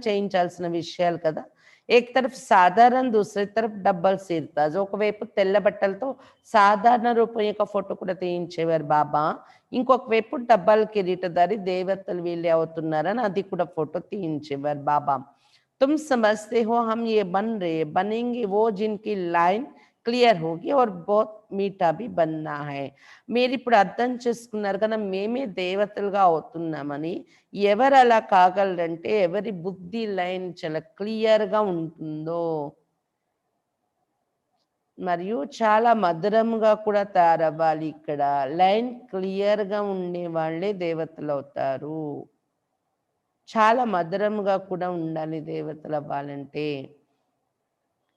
చేయించాల్సిన విషయాలు కదా. एक तरफ సాధారణ दूसरी तरफ డబ్బల్ సిర్తాజ్. ఒకవైపు తెల్ల బట్టలతో సాధారణ రూపం యొక్క ఫోటో కూడా తీయించేవారు బాబా, ఇంకొక వైపు డబ్బల్ కిరీటధారి దేవతలు వీళ్ళే అవుతున్నారని అది కూడా ఫోటో తీయించేవారు బాబా. तुम समझते हो हम ये बन रहे बनेंगे वो जिनकी लाइन క్లియర్ होगी और बहुत मीठा भी बनना है. మీరు ఇప్పుడు అర్థం చేసుకున్నారు కదా మేమే దేవతలుగా అవుతున్నామని. ఎవరు అలా కాగలరంటే ఎవరి బుద్ధి లైన్ చాలా క్లియర్గా ఉంటుందో మరియు చాలా మధురంగా కూడా తయారవ్వాలి. ఇక్కడ లైన్ క్లియర్గా ఉండే వాళ్ళే దేవతలు అవుతారు. చాలా మధురంగా కూడా ఉండాలి దేవతలు అవ్వాలంటే.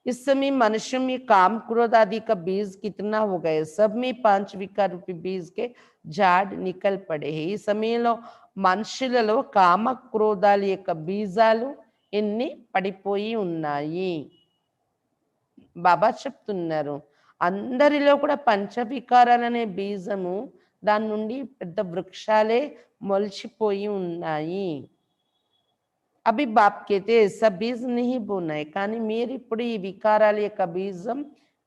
इस समय मनुष्य में काम क्रोध आदि का बीज कितना हो गए, सब में 5 विकार रूपी बीज के झाड़ निकल पड़े हैं. ఈ సమయంలో మనుషులలో కామ క్రోధాల యొక్క బీజాలు ఎన్ని పడిపోయి ఉన్నాయి. బాబా చెప్తున్నారు. అందరిలో కూడా పంచవికారాలనే బీజము దాని నుండి పెద్ద వృక్షాలే మొలిచిపోయి ఉన్నాయి. అభి బాప్ कहते सब बीज नहीं बोना है, కానీ మీరు ఇప్పుడు ఈ వికారాల యొక్క బీజం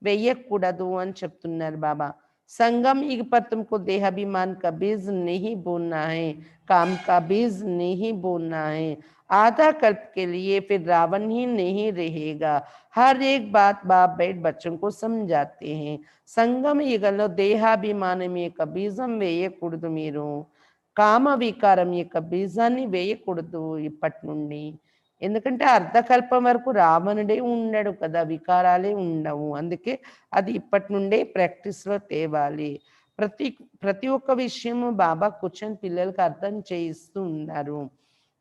వేయకూడదు అని చెప్తున్నారు బాబా. संगम युग पर तुमको देहाभिमान का बीज नहीं बोना है, काम का बीज नहीं बोना है। आधा कल्प के लिए फिर रावण ही नहीं रहेगा। हर एक बात बाप बैठ बच्चों को समझाते हैं. సంగమ యుగంలో దేహాభిమానం యొక్క బీజం వేయకూడదు మీరు, కామ వికారం యొక్క బీజాన్ని వేయకూడదు ఇప్పటి నుండి. ఎందుకంటే అర్ధకల్పం వరకు రావణుడే ఉండడు కదా, వికారాలే ఉండవు. అందుకే అది ఇప్పటి నుండే ప్రాక్టీస్లో తేవాలి. ప్రతి ప్రతి ఒక్క విషయము బాబా కూర్చొని పిల్లలకు అర్థం చేయిస్తూ ఉన్నారు.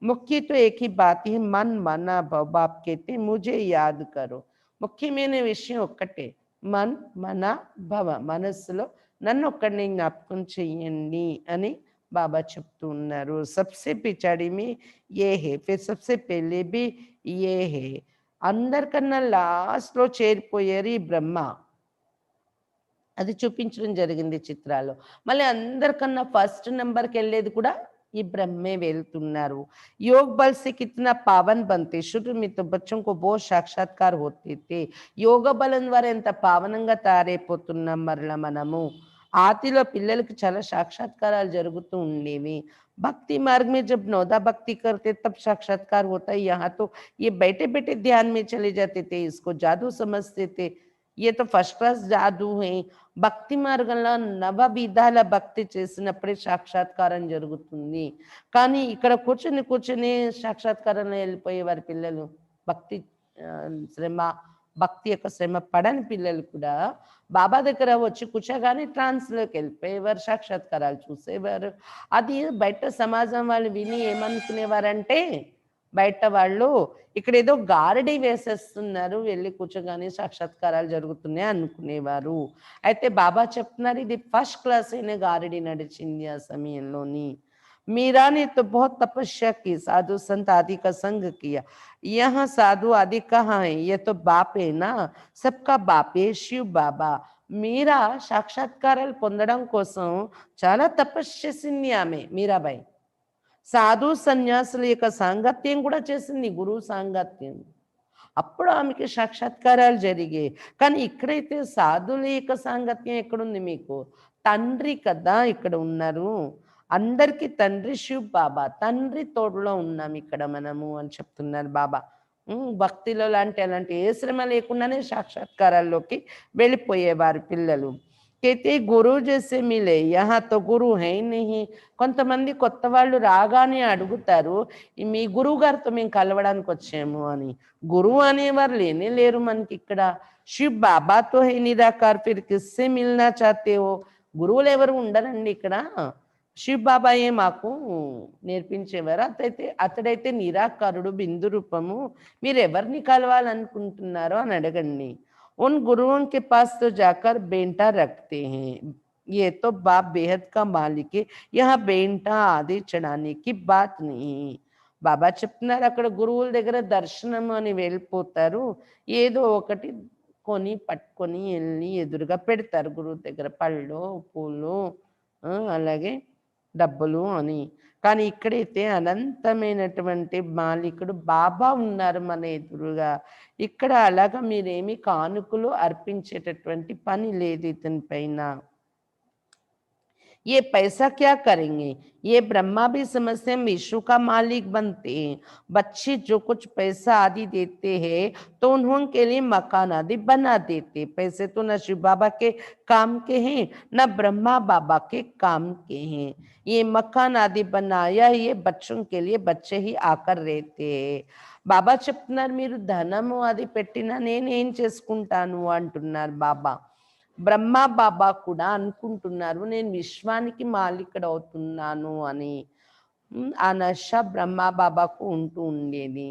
ముఖ్యతో ఏకీ బాత్ హై మన్ మన భవ, బాప్ कहते मुझे याद करो. ముఖ్యమైన విషయం ఒక్కటే, మన్ మన భవ, మనస్సులో నన్ను ఒక్కడిని జ్ఞాపకం చెయ్యండి అని బాబా చెప్తూ ఉన్నారు. సబ్సే పిచాడి మీ ఏ హే, ఫిర్ సబ్సే పెళ్ళే బి ఏ హే. అందరికన్నా లాస్ట్లో చేరిపోయారు ఈ బ్రహ్మ. అది చూపించడం జరిగింది చిత్రాల్లో. మళ్ళీ అందరికన్నా ఫస్ట్ నెంబర్కి వెళ్ళేది కూడా ఈ బ్రహ్మే వెళ్తున్నారు. योग बल से कितना पावन बनते, शुरू में तो बच्चों को बहुत साक्षात्कार होते थे. యోగ బలం ద్వారా ఎంత పావనంగా తయారైపోతున్నాం మరల మనము. ఆతిలో పిల్లలకి చాలా సాక్షాత్కారాలు జరుగుతూ ఉండేవి. भक्ति मार्ग में जब नौदा भक्ति करते तब साक्षात्कार होता है. यहाँ तो ये बैठे बैठे ध्यान में चले जाते थे, इसको जादू समझते थे. ये तो फर्स्ट क्लास जादू है. భక్తి మార్గంలో నవ విధాల భక్తి చేసినప్పుడే సాక్షాత్కారం జరుగుతుంది. కానీ ఇక్కడ కూర్చొని కూర్చొని సాక్షాత్కారంలో వెళ్ళిపోయే వారి పిల్లలు, భక్తి శ్రమ, భక్తి యొక్క శ్రమ పడని పిల్లలు కూడా బాబా దగ్గర వచ్చి కూర్చోగానే ట్రాన్స్లోకి వెళ్ళిపోయేవారు, సాక్షాత్కారాలు చూసేవారు. అది బయట సమాజం వాళ్ళు విని ఏమనుకునేవారంటే, బయట వాళ్ళు ఇక్కడ ఏదో గారడీ వేసేస్తున్నారు, వెళ్ళి కూర్చోగానే సాక్షాత్కారాలు జరుగుతున్నాయి అనుకునేవారు. అయితే బాబా చెప్తున్నారు ఇది ఫస్ట్ క్లాస్ అయిన గారడీ నడిచింది ఆ సమయంలోని. मीरा ने तो बहुत तपस्या की, साधु संत आदि का संग किया. यहाँ साधु आदि कहाँ है, ये तो बाप है ना, सबका बाप है शिव बाबा. మీరా సాక్షాత్కారాలు పొందడం కోసం చాలా తపస్సు చేసింది ఆమె, మీరాబాయి. సాధు సన్యాసుల యొక్క సాంగత్యం కూడా చేసింది, గురువు సాంగత్యం. అప్పుడు ఆమెకి సాక్షాత్కారాలు జరిగాయి. కానీ ఇక్కడైతే సాధువుల యొక్క సాంగత్యం ఎక్కడుంది మీకు? తండ్రి కదా ఇక్కడ ఉన్నారు, అందరికీ తండ్రి శివ్ బాబా, తండ్రి తోడులో ఉన్నాం ఇక్కడ మనము అని చెప్తున్నారు బాబా. భక్తిలో అలాంటి ఏ శ్రమ లేకుండానే సాక్షాత్కారాల్లోకి వెళ్ళిపోయేవారు పిల్లలు. कहते गुरु जैसे मिले, यहाँ तो गुरु है नहीं. కొంతమంది కొత్త వాళ్ళు రాగానే అడుగుతారు, మీ గురువు గారితో మేము కలవడానికి వచ్చాము అని. గురువు అనేవారు లేనే లేరు మనకి ఇక్కడ. శివ్ బాబాతో హై నిరాకార్, ఫిర్ కిస్సే మిల్నా చాతే హో. గురువులు ఎవరు ఉండరండి ఇక్కడ. శివ్ బాబాయే మాకు నేర్పించేవారు. అతడైతే నిరాకారుడు, బిందు రూపము. మీరు ఎవరిని కలవాలనుకుంటున్నారో అని అడగండి. उन गुरुओं के पास तो जाकर बेंटा रखते हैं. ये तो बाप बेहद का मालिक है, यहाँ बेंटा आदि चढ़ाने की बात नहीं. బాబా చెప్తున్నారు అక్కడ గురువుల దగ్గర దర్శనం అని వెళ్ళిపోతారు, ఏదో ఒకటి కొని పట్టుకొని వెళ్ళి ఎదురుగా పెడతారు గురువు దగ్గర, పళ్ళు పూలు అలాగే డబ్బులు అని. కానీ ఇక్కడైతే అనంతమైనటువంటి మాలికుడు బాబా ఉన్నారు మన ఎదురుగా. ఇక్కడ అలాగా మీరేమి కానుకలు అర్పించేటటువంటి పని లేదు ఇతని పైన. ये पैसा क्या करेंगे, ये ब्रह्मा भी समझते हैं विश्व का मालिक बनते हैं. बच्चे जो कुछ पैसा आदि देते हैं तो उनके लिए मकान आदि बना देते. पैसे तो न शिव बाबा के काम के हैं न ब्रह्मा बाबा के काम के हैं. ये मकान आदि बनाया ये बच्चों के लिए, बच्चे ही आकर रहते हैं. బాబా చెప్తున్నారు మీరు ధనము అది పెట్టినా నేనేం చేసుకుంటాను అంటున్నారు బాబా. బ్రహ్మ బాబా కూడా అనుకుంటున్నారు నేను విశ్వానికి మాలికుడు అవుతున్నాను అని. ఆ నష బ్రహ్మ బాబాకు ఉంటూ ఉండేది.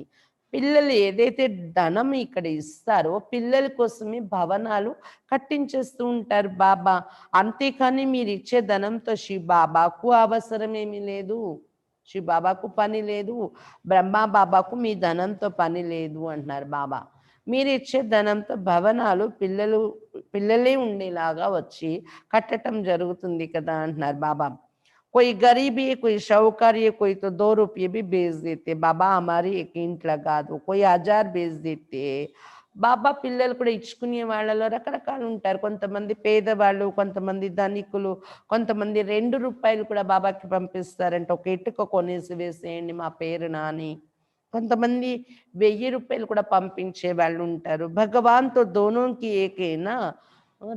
పిల్లలు ఏదైతే ధనం ఇక్కడ ఇస్తారో పిల్లల కోసమే భవనాలు కట్టించేస్తూ ఉంటారు బాబా. అంతేకాని మీరు ఇచ్చే ధనంతో శివ బాబాకు అవసరం ఏమీ లేదు, శివ బాబాకు పని లేదు, బ్రహ్మ బాబాకు మీ ధనంతో పని లేదు అంటున్నారు బాబా. మీరు ఇచ్చే ధనంతో భవనాలు పిల్లలే ఉండేలాగా వచ్చి కట్టడం జరుగుతుంది కదా అంటున్నారు బాబా. कोई गरीब है, कोई शाहूकार है, कोई तो 2 रुपये भी भेज देते, బాబా हमारी एक ईंट लगा दो, कोई 1000 भेज देते. బాబా పిల్లలు కూడా ఇచ్చుకునే వాళ్ళలో రకరకాలు ఉంటారు. కొంతమంది పేదవాళ్ళు, కొంతమంది ధనికులు, కొంతమంది ₹2 కూడా బాబాకి పంపిస్తారంట. ఒక ఇటుక కొనేసి వేసేయండి మా పేరున అని. కొంతమంది ₹1000 కూడా పంపించే వాళ్ళు ఉంటారు. భగవాన్ తో దోనోకి ఏకేనా.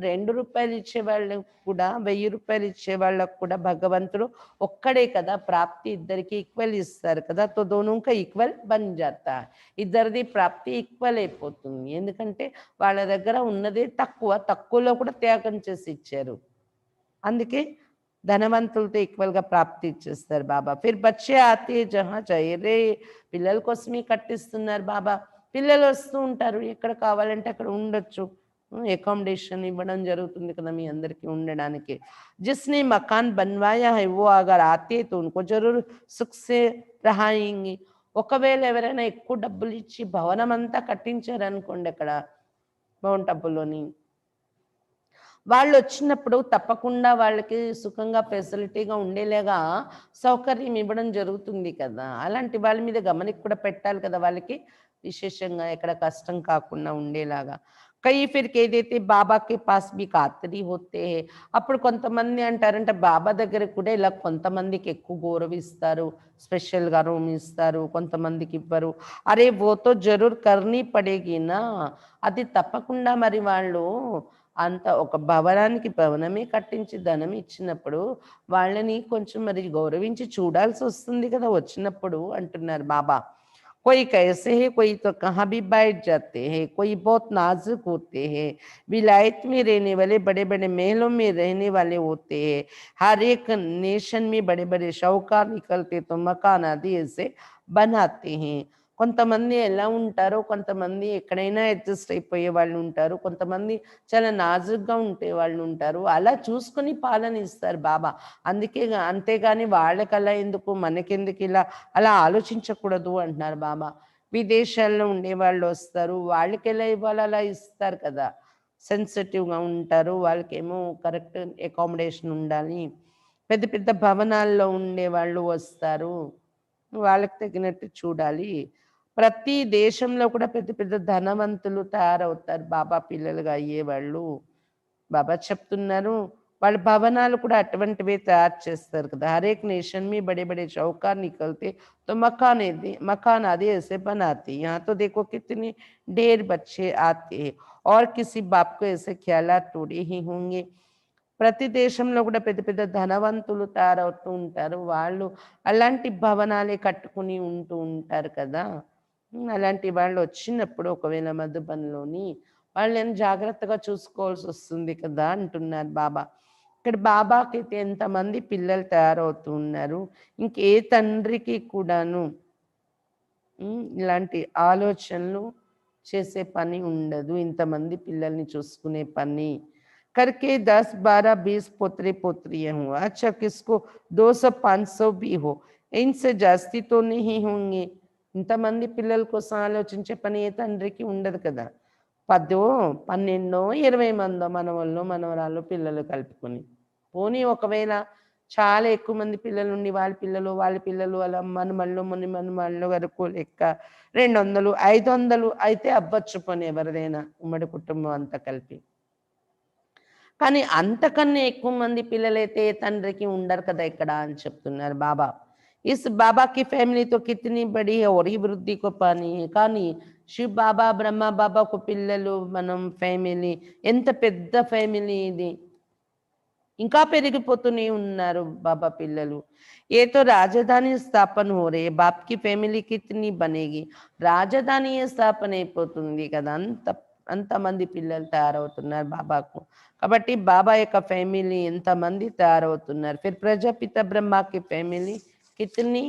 ₹2 ఇచ్చేవాళ్ళకు కూడా, ₹1000 ఇచ్చేవాళ్ళకు కూడా భగవంతుడు ఒక్కడే కదా, ప్రాప్తి ఇద్దరికి ఈక్వల్ ఇస్తారు కదా. తో దోనోంకా ఈక్వల్ బన్ జాతా. ఇద్దరిది ప్రాప్తి ఈక్వల్ అయిపోతుంది. ఎందుకంటే వాళ్ళ దగ్గర ఉన్నదే తక్కువ, తక్కువలో కూడా త్యాగం చేసి ఇచ్చారు. అందుకే ధనవంతులతో ఈక్వల్గా ప్రాప్తి ఇచ్చేస్తారు బాబా. ఫిర్ బచ్చే ఆతే జహా చాహియే రే. పిల్లల కోసమే కట్టిస్తున్నారు బాబా. పిల్లలు వస్తూ ఉంటారు, ఎక్కడ కావాలంటే అక్కడ ఉండొచ్చు. అకామిడేషన్ ఇవ్వడం జరుగుతుంది కదా మీ అందరికీ ఉండడానికి. జిస్నే మకాన్ బన్వాయా హై వో అగర్ ఆతే తో ఉनको జరూర్ సుఖ్ సే రహాయింగి. ఒకవేళ ఎవరైనా ఎక్కువ డబ్బులు ఇచ్చి భవనం అంతా కట్టించారనుకోండి అక్కడ మౌంట్ అబులోని, వాళ్ళు వచ్చినప్పుడు తప్పకుండా వాళ్ళకి సుఖంగా ఫెసిలిటీగా ఉండేలాగా సౌకర్యం ఇవ్వడం జరుగుతుంది కదా. అలాంటి వాళ్ళ మీద గమనిక కూడా పెట్టాలి కదా, వాళ్ళకి విశేషంగా ఎక్కడ కష్టం కాకుండా ఉండేలాగా. కై ఫిర్ ఏదైతే బాబాకి పాస్ బి ఖాతరీ హోతే హై. అప్పుడు కొంతమంది అంటారంటే బాబా దగ్గర కూడా ఇలా కొంతమందికి ఎక్కువ గౌరవిస్తారు, స్పెషల్గా రూమ్ ఇస్తారు, కొంతమందికి ఇవ్వరు. అరే వో తో జరూర్ కర్నీ పడేగి నా. అది తప్పకుండా మరి వాళ్ళు అంత ఒక భవనానికి భవనమే కట్టించి ధనం ఇచ్చినప్పుడు వాళ్ళని కొంచెం మరి గౌరవించి చూడాల్సి వస్తుంది కదా వచ్చినప్పుడు అంటున్నారు బాబా. कोई कैसे है, कोई तो कहाँ भी बैठ जाते हैं, कोई बहुत नाजुक होते हैं, विलायत में रहने वाले बड़े बड़े महलों में रहने वाले होते हैं. हर एक नेशन में बड़े बड़े शाहूकार निकलते तो मकान आदि ऐसे बनाते हैं. కొంతమంది ఎలా ఉంటారో, కొంతమంది ఎక్కడైనా అడ్జస్ట్ అయిపోయే వాళ్ళు ఉంటారు, కొంతమంది చాలా నాజుగ్గా ఉంటే వాళ్ళు ఉంటారు. అలా చూసుకొని పాలన ఇస్తారు బాబా. అందుకే అంతేగాని వాళ్ళకి అలా ఎందుకు, మనకెందుకు ఇలా, అలా ఆలోచించకూడదు అంటున్నారు బాబా. విదేశాల్లో ఉండేవాళ్ళు వస్తారు, వాళ్ళకి ఎలా ఇవ్వాలో అలా ఇస్తారు కదా. సెన్సిటివ్గా ఉంటారు, వాళ్ళకేమో కరెక్ట్ అకామిడేషన్ ఉండాలి. పెద్ద పెద్ద భవనాల్లో ఉండేవాళ్ళు వస్తారు, వాళ్ళకి తగినట్టు చూడాలి. ప్రతి దేశంలో కూడా పెద్ద పెద్ద ధనవంతులు తయారవుతారు బాబా పిల్లలుగా అయ్యేవాళ్ళు. బాబా చెప్తున్నారు వాళ్ళ భవనాలు కూడా అటువంటివే తయారు చేస్తారు కదా. हर एक नेशन में बड़े बड़े शाहूकार निकलते तो मकान आदि ऐसे बनाते. यहाँ तो देखो कितने ढेर बच्चे आते हैं और किसी बाप को ऐसे ख्यालात थोड़े ही होंगे. ప్రతి దేశంలో కూడా పెద్ద పెద్ద ధనవంతులు తయారవుతూ ఉంటారు, వాళ్ళు అలాంటి భవనాలే కట్టుకుని ఉంటూ ఉంటారు కదా. అలాంటి వాళ్ళు వచ్చినప్పుడు ఒకవేళ మధుబన్లోని వాళ్ళని జాగ్రత్తగా చూసుకోవాల్సి వస్తుంది కదా అంటున్నారు బాబా. ఇక్కడ బాబాకి అయితే ఎంతమంది పిల్లలు తయారవుతూ ఉన్నారు, ఇంకే తండ్రికి కూడాను ఇలాంటి ఆలోచనలు చేసే పని ఉండదు, ఇంతమంది పిల్లల్ని చూసుకునే పని. करके 10, 12, 20 पोतरे पोतरियां हो. अच्छा किसको 200, 500 भी हो, इनसे जास्ती तो नहीं होंगे. ఇంతమంది పిల్లల కోసం ఆలోచించే పని ఏ తండ్రికి ఉండదు కదా. 10, 12, 20 మందో మనవాళ్ళు మనవరాళ్ళు పిల్లలు కలుపుకొని. పోనీ ఒకవేళ చాలా ఎక్కువ మంది పిల్లలు ఉండి వాళ్ళ పిల్లలు అలా మనమళ్ళు మనమళ్ళు వరకు లెక్క 200, 500 అయితే అవ్వచ్చు పోనీ ఎవరిదైనా ఉమ్మడి కుటుంబం అంతా కలిపి. కానీ అంతకన్నా ఎక్కువ మంది పిల్లలైతే తండ్రికి ఉండరు కదా ఇక్కడ అని చెప్తున్నారు బాబా. ఇస్ బాబాకి ఫ్యామిలీతో కితనీ బడి और ही वृद्धि को पानी है. కానీ శివ్ బాబా బ్రహ్మ బాబాకు పిల్లలు మనం ఫ్యామిలీ ఎంత పెద్ద ఫ్యామిలీ ఇది, ఇంకా పెరిగిపోతూనే ఉన్నారు బాబా పిల్లలు. ఏతో రాజధాని స్థాపన హో రే, బాప్కి ఫ్యామిలీ కితనీ బనేగి. రాజధాని స్థాపన అయిపోతుంది కదా, అంతమంది పిల్లలు తయారవుతున్నారు బాబాకు. కాబట్టి బాబా యొక్క ఫ్యామిలీ ఎంతమంది తయారవుతున్నారు. ఫిర్ ప్రజాపిత బ్రహ్మకి ఫ్యామిలీ కితనీ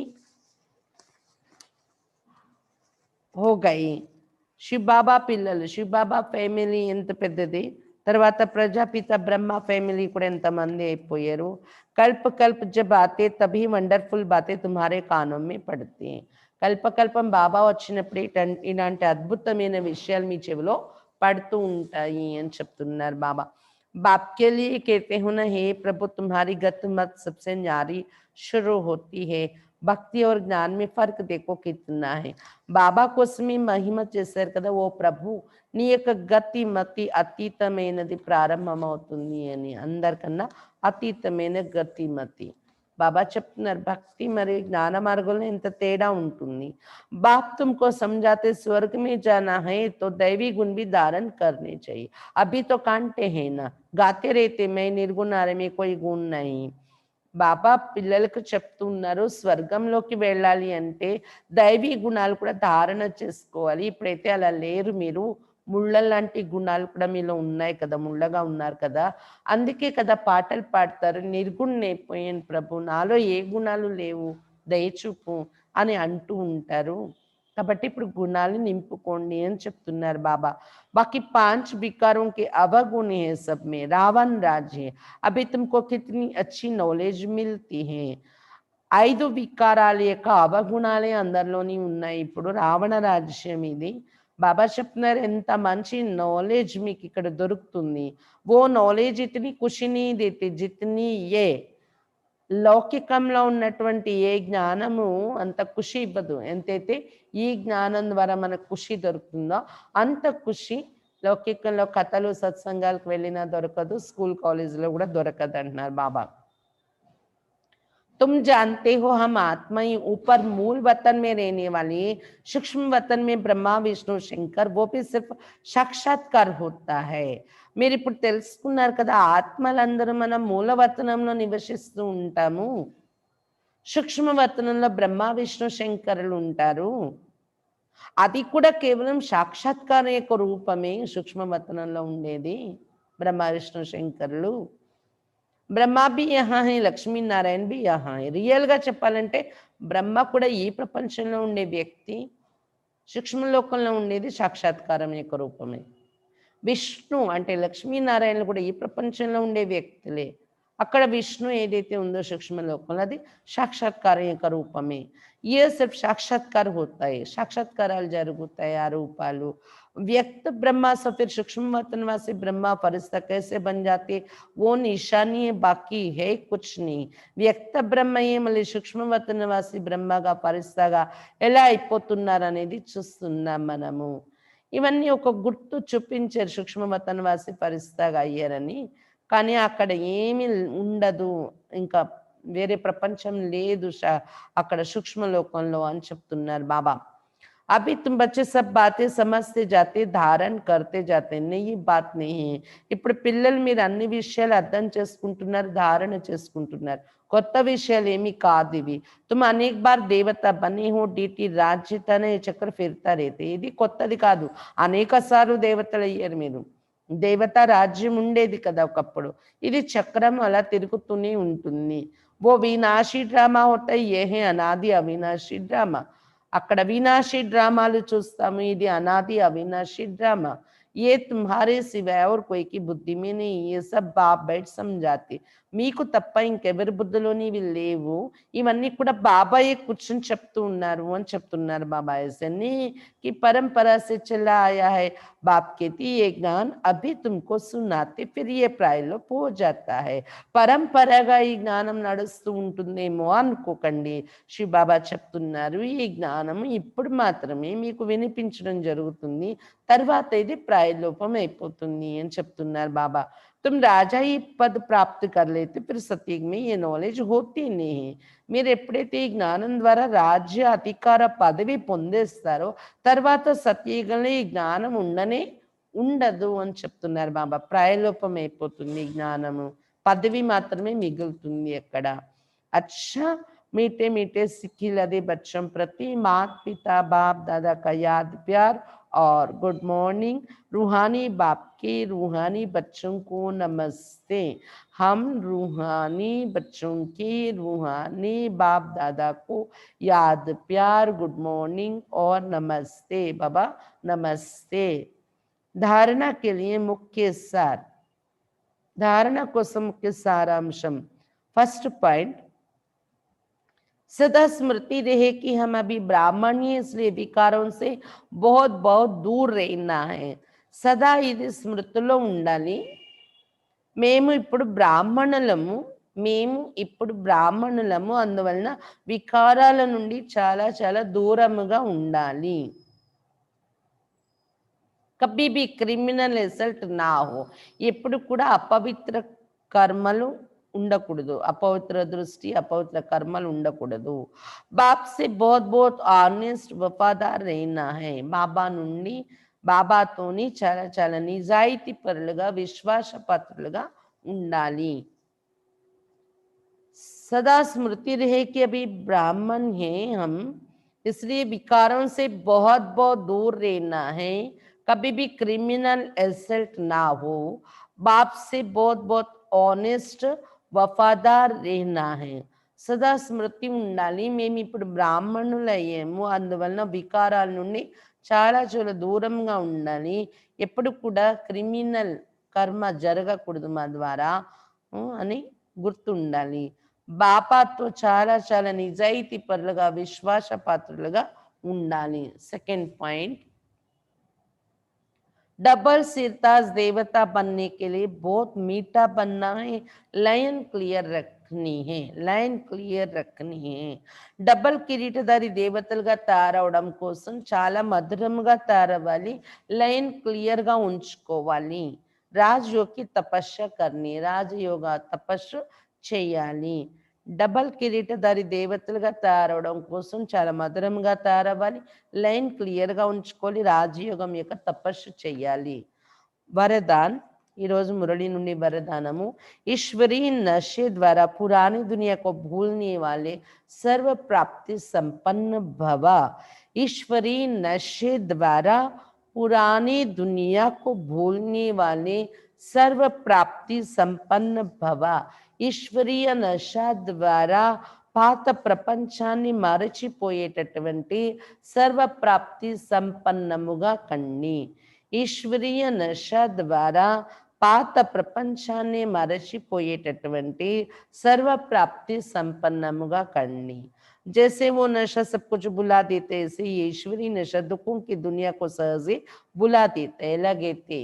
హో గయి. శివ్ బాబా పిల్లలు, శివ్ బాబా ఫ్యామిలీ ఎంత పెద్దది, తర్వాత ప్రజాపిత బ్రహ్మ ఫ్యామిలీ కూడా ఎంతమంది అయిపోయారు. కల్ప్ కల్ప్ జబ్ ఆతే తభీ వండర్ఫుల్ బాతే తుమ్హారే కానోం మే పడతే. కల్పకల్పం బాబా వచ్చినప్పుడు ఇలాంటి అద్భుతమైన విషయాలు మీ చెవిలో పడుతూ ఉంటాయి అని చెప్తున్నారు బాబా. बाप के लिए कहते हो ना, हे प्रभु तुम्हारी गत मत सबसे न्यारी शुरू होती है, భక్తి और ज्ञान में फर्क देखो कितना है. బాబా కోసమే మహిమ చేశారు కదా ఓ ప్రభు, నీ యొక్క గతి మతి అతీతమైనది ప్రారంభమవుతుంది అని. అందరికన్నా అతీతమైన గతి మతి. బాబా చెప్తున్నారు భక్తి మరియు జ్ఞాన మార్గంలో ఎంత తేడా ఉంటుంది. बाप तुमको समझाते स्वर्ग में जाना है तो दैवी गुण भी धारण करने चाहिए. अभी तो कांटे हैं ना, गाते रहते मैं निर्गुण आरे में कोई गुण नहीं. బాబా పిల్లలకు చెప్తున్నారు స్వర్గంలోకి వెళ్ళాలి అంటే దైవీ గుణాలు కూడా ధారణ చేసుకోవాలి. ఇప్పుడైతే అలా లేరు మీరు, ముళ్ళ లాంటి గుణాలు కూడా మీలో ఉన్నాయి కదా, ముళ్ళగా ఉన్నారు కదా, అందుకే కదా పాటలు పాడతారు నిర్గుణ్ణైపోయాను ప్రభు, నాలో ఏ గుణాలు లేవు దయచూపు అని అంటూ ఉంటారు. కాబట్టి ఇప్పుడు గుణాలు నింపుకోండి అని చెప్తున్నారు బాబా. बाकी 5 विकारों के अवगुण है सब में, रावण राज्य है. अभी तुमको कितनी अच्छी नॉलेज मिलती है. 5 వికారాల యొక్క అవగుణాలే అందరిలోని ఉన్నాయి. ఇప్పుడు రావణ రాజ్యం ఇది. బాబా చెప్తున్నారు ఎంత మంచి నాలెడ్జ్ మీకు ఇక్కడ దొరుకుతుంది. ఓ నాలెడ్జ్ ఇతని ఖుషిని దేతి జితని ఏ లౌకికంలో ఉన్నటువంటి ఏ జ్ఞానము అంత ఖుషి ఇవ్వదు. ఎంతైతే ఈ జ్ఞానం ద్వారా మనకు ఖుషి దొరుకుతుందో అంత ఖుషి లౌకికంలో కథలు సత్సంగాలకు వెళ్ళినా దొరకదు, స్కూల్ కాలేజీలో కూడా దొరకదు అంటున్నారు బాబా. तुम जानते हो हम आत्मा ही ऊपर मूल वतन में रहने वाली, सूक्ष्म वतन में ब्रह्मा विष्णु शंकर, वो भी सिर्फ साक्षात्कार होता है. మీరు ఇప్పుడు తెలుసుకున్నారు కదా ఆత్మలందరూ మనం మూల వతనంలో నివసిస్తూ ఉంటాము, సూక్ష్మ వతనంలో బ్రహ్మ విష్ణు శంకరులు ఉంటారు. అది కూడా కేవలం సాక్షాత్కారం యొక్క రూపమే సూక్ష్మ వతనంలో ఉండేది బ్రహ్మ విష్ణు శంకరులు. బ్రహ్మ బి యహా హై, లక్ష్మీ నారాయణ బి యహా హై. రియల్గా చెప్పాలంటే బ్రహ్మ కూడా ఈ ప్రపంచంలో ఉండే వ్యక్తి, సూక్ష్మలోకంలో ఉండేది సాక్షాత్కారం యొక్క రూపమే. విష్ణు అంటే లక్ష్మీనారాయణలు కూడా ఈ ప్రపంచంలో ఉండే వ్యక్తులే. అక్కడ విష్ణు ఏదైతే ఉందో సూక్ష్మలోకంలో అది సాక్షాత్కారం యొక్క రూపమే. ఏ సిర్ఫ్ సాక్షాత్కార హోతాయి, సాక్షాత్కారాలు జరుగుతాయి ఆ రూపాలు. व्यक्त ब्रह्मा से फिर सूक्ष्म वतनवासी ब्रह्मा फरिश्ता कैसे बन जाते, वो निशानी है, बाकी है कुछ नहीं. వ్యక్త బ్రహ్మయే మళ్ళీ సూక్ష్మ వతనవాసి బ్రహ్మగా ఫరిస్తాగా ఎలా అయిపోతున్నారు అనేది చూస్తున్నాం మనము. ఇవన్నీ ఒక గుర్తు చూపించారు సూక్ష్మ వతనవాసి ఫరిస్తాగా అయ్యారని. కానీ అక్కడ ఏమి ఉండదు, ఇంకా వేరే ప్రపంచం లేదు అక్కడ సూక్ష్మలోకంలో అని చెప్తున్నారు బాబా. अभी तुम बच्चे सब बातें समझते जाते, धारण करते जाते, नहीं ये बात नहीं है. ఇప్పుడు పిల్లలు మీరు అన్ని విషయాలు అర్థం చేసుకుంటున్నారు, ధారణ చేసుకుంటున్నారు. కొత్త విషయాలు ఏమి కాదు ఇవి. तुम अनेक बार देवता बने हो, डीटी राज्यత అనే చక్ర ఫిర్తా రేతే. ఇది కొత్తది కాదు, అనేక సార్లు దేవతలు అయ్యారు మీరు. దేవత రాజ్యం ఉండేది కదా ఒకప్పుడు, ఇది చక్రం అలా తిరుగుతూనే ఉంటుంది. वो विनाशी ड्रामा होता है, ये है अनादि अविनाशी ड्रामा. అక్కడ అవినాశి డ్రామాలు చూస్తాము, ఇది అనాది అవినాశి డ్రామా. ఏ తుమ్హారే సివాయ और कोई की बुद्धि में नहीं, ये सब बाप बैठ समझाते. మీకు తప్ప ఇంకెవరి బుద్ధిలోని ఇవి లేవు. ఇవన్నీ కూడా బాబాయే కూర్చొని చెప్తూ ఉన్నారు అని చెప్తున్నారు బాబా. ऐसे नहीं कि परंपरा से चला आया है. बाप कहती ये ज्ञान अभी तुमको सुनाते, फिर ये प्रायलोप हो जाता है. పరంపరగా ఈ జ్ఞానం నడుస్తూ ఉంటుందేమో అనుకోకండి. శ్రీ బాబా చెప్తున్నారు ఈ జ్ఞానం ఇప్పుడు మాత్రమే మీకు వినిపించడం జరుగుతుంది, తర్వాత ఇది ప్రాయలోపం అయిపోతుంది అని చెప్తున్నారు బాబా. तुम राजा ही पद प्राप्त कर लेते, फिर सतयुग में ये नॉलेज होती नहीं है. మీరు ఎప్పుడైతే ఈ జ్ఞానం ద్వారా రాజ్య అధికార పదవి పొందేస్తారో తర్వాత సత్యయుగంలో ఈ జ్ఞానం ఉండదు అని చెప్తున్నారు బాబా. ప్రాయలోపం అయిపోతుంది జ్ఞానము, పదవి మాత్రమే మిగులుతుంది అక్కడ. अच्छा मीठे मीठे सिखिलदे बच्चों प्रति माता पिता बाप दादा का याद प्यार और गुड मॉर्निंग. रूहानी बाप के रूहानी बच्चों को नमस्ते. हम रूहानी बच्चों के रूहानी बाप दादा को याद प्यार, गुड मॉर्निंग और नमस्ते. बाबा नमस्ते. धारणा के लिए मुख्य सार, धारणा కోసం ముఖ్య సారాంశం. ఫస్ట్ పాయింట్, सदा स्मृति रहे कि हम अभी ब्राह्मण ही, इसलिए विकारों से बहुत बहुत दूर रहना है. సదా ఇది స్మృతిలో ఉండాలి. మేము ఇప్పుడు బ్రాహ్మణులము, మేము ఇప్పుడు బ్రాహ్మణులము, అందువలన వికారాల నుండి చాలా చాలా దూరముగా ఉండాలి. కभी भी క్రిమినల్ రిజల్ట్ నా హో, ఎప్పుడు కూడా అపవిత్ర కర్మలు ఉండకూడదు, అపవిత్ర దృష్టి, అపవిత్ర కర్మలు ఉండకూడదు. బాప్ సే బహుత్ బహుత్ ఆనెస్ట్ వఫాదార్ रहना है, బాబా నుండి, బాబాతోని చాలా చాలా నిజాయితీ పరులుగా, విశ్వాసపాత్రులుగా ఉండాలి. सदा स्मृति रहे कि अभी ब्राह्मण हैं हम, इसलिए विकारों से बहुत बहुत दूर रहना है. कभी भी क्रिमिनल एसल्ट ना हो, बाप से बहुत बहुत ऑनेस्ट वफादार रहना है. సదా స్మృతి ఉండాలి, మేము ఇప్పుడు బ్రాహ్మణులు అయ్యాము, అందువలన వికారాల నుండి చాలా చాలా దూరంగా ఉండాలి. ఎప్పుడు కూడా క్రిమినల్ కర్మ జరగకూడదు మా ద్వారా అని గుర్తుండాలి. బాపాతో చాలా చాలా నిజాయితీ పరులుగా, విశ్వాసపాత్రులుగా ఉండాలి. సెకండ్ పాయింట్, डबल सिरताज देवता बनने के लिए बहुत मीठा बनना है, लाइन क्लियर रखनी है, लाइन क्लियर रखनी है. డబల్ కిరీటధారి దేవతలుగా తయారవడం కోసం చాలా మధురముగా తయారవ్వాలి, లైన్ క్లియర్గా ఉంచుకోవాలి. రాజయోగి తపస్య కర్ని, రాజయోగ తపస్సు చేయాలి. డబల్ కిరీటధారి దేవతలుగా తయారవడం కోసం చాలా మధురంగా తయారవ్వాలి, లైన్ క్లియర్గా ఉంచుకోవాలి, రాజయోగం యొక్క తపస్సు చేయాలి. వరదాన్, ఈరోజు మురళి నుండి వరదానము. ईश्वरी नशे द्वारा पुरानी दुनिया को भूलने वाले सर्व प्राप्ति संपन्न भव. ईश्वरी नशे द्वारा पुरानी दुनिया को भूलने वाले सर्व प्राप्ति संपन्न भव. ఈశ్వరీయ నశ ద్వారా పాత ప్రపంచాన్ని మరచిపోయేటటువంటి సర్వప్రాప్తి సంపన్నముగా కండి. ఈశ్వరీయ నశ ద్వారా పాత ప్రపంచాన్ని మరచిపోయేటటువంటి సర్వప్రాప్తి సంపన్నముగా కండి. जैसे वो नशा सब कुछ बुला देते, ऐसे ये ईश्वरी नशा दुखों की दुनिया को सहजे बुला देते. ఎలాగైతే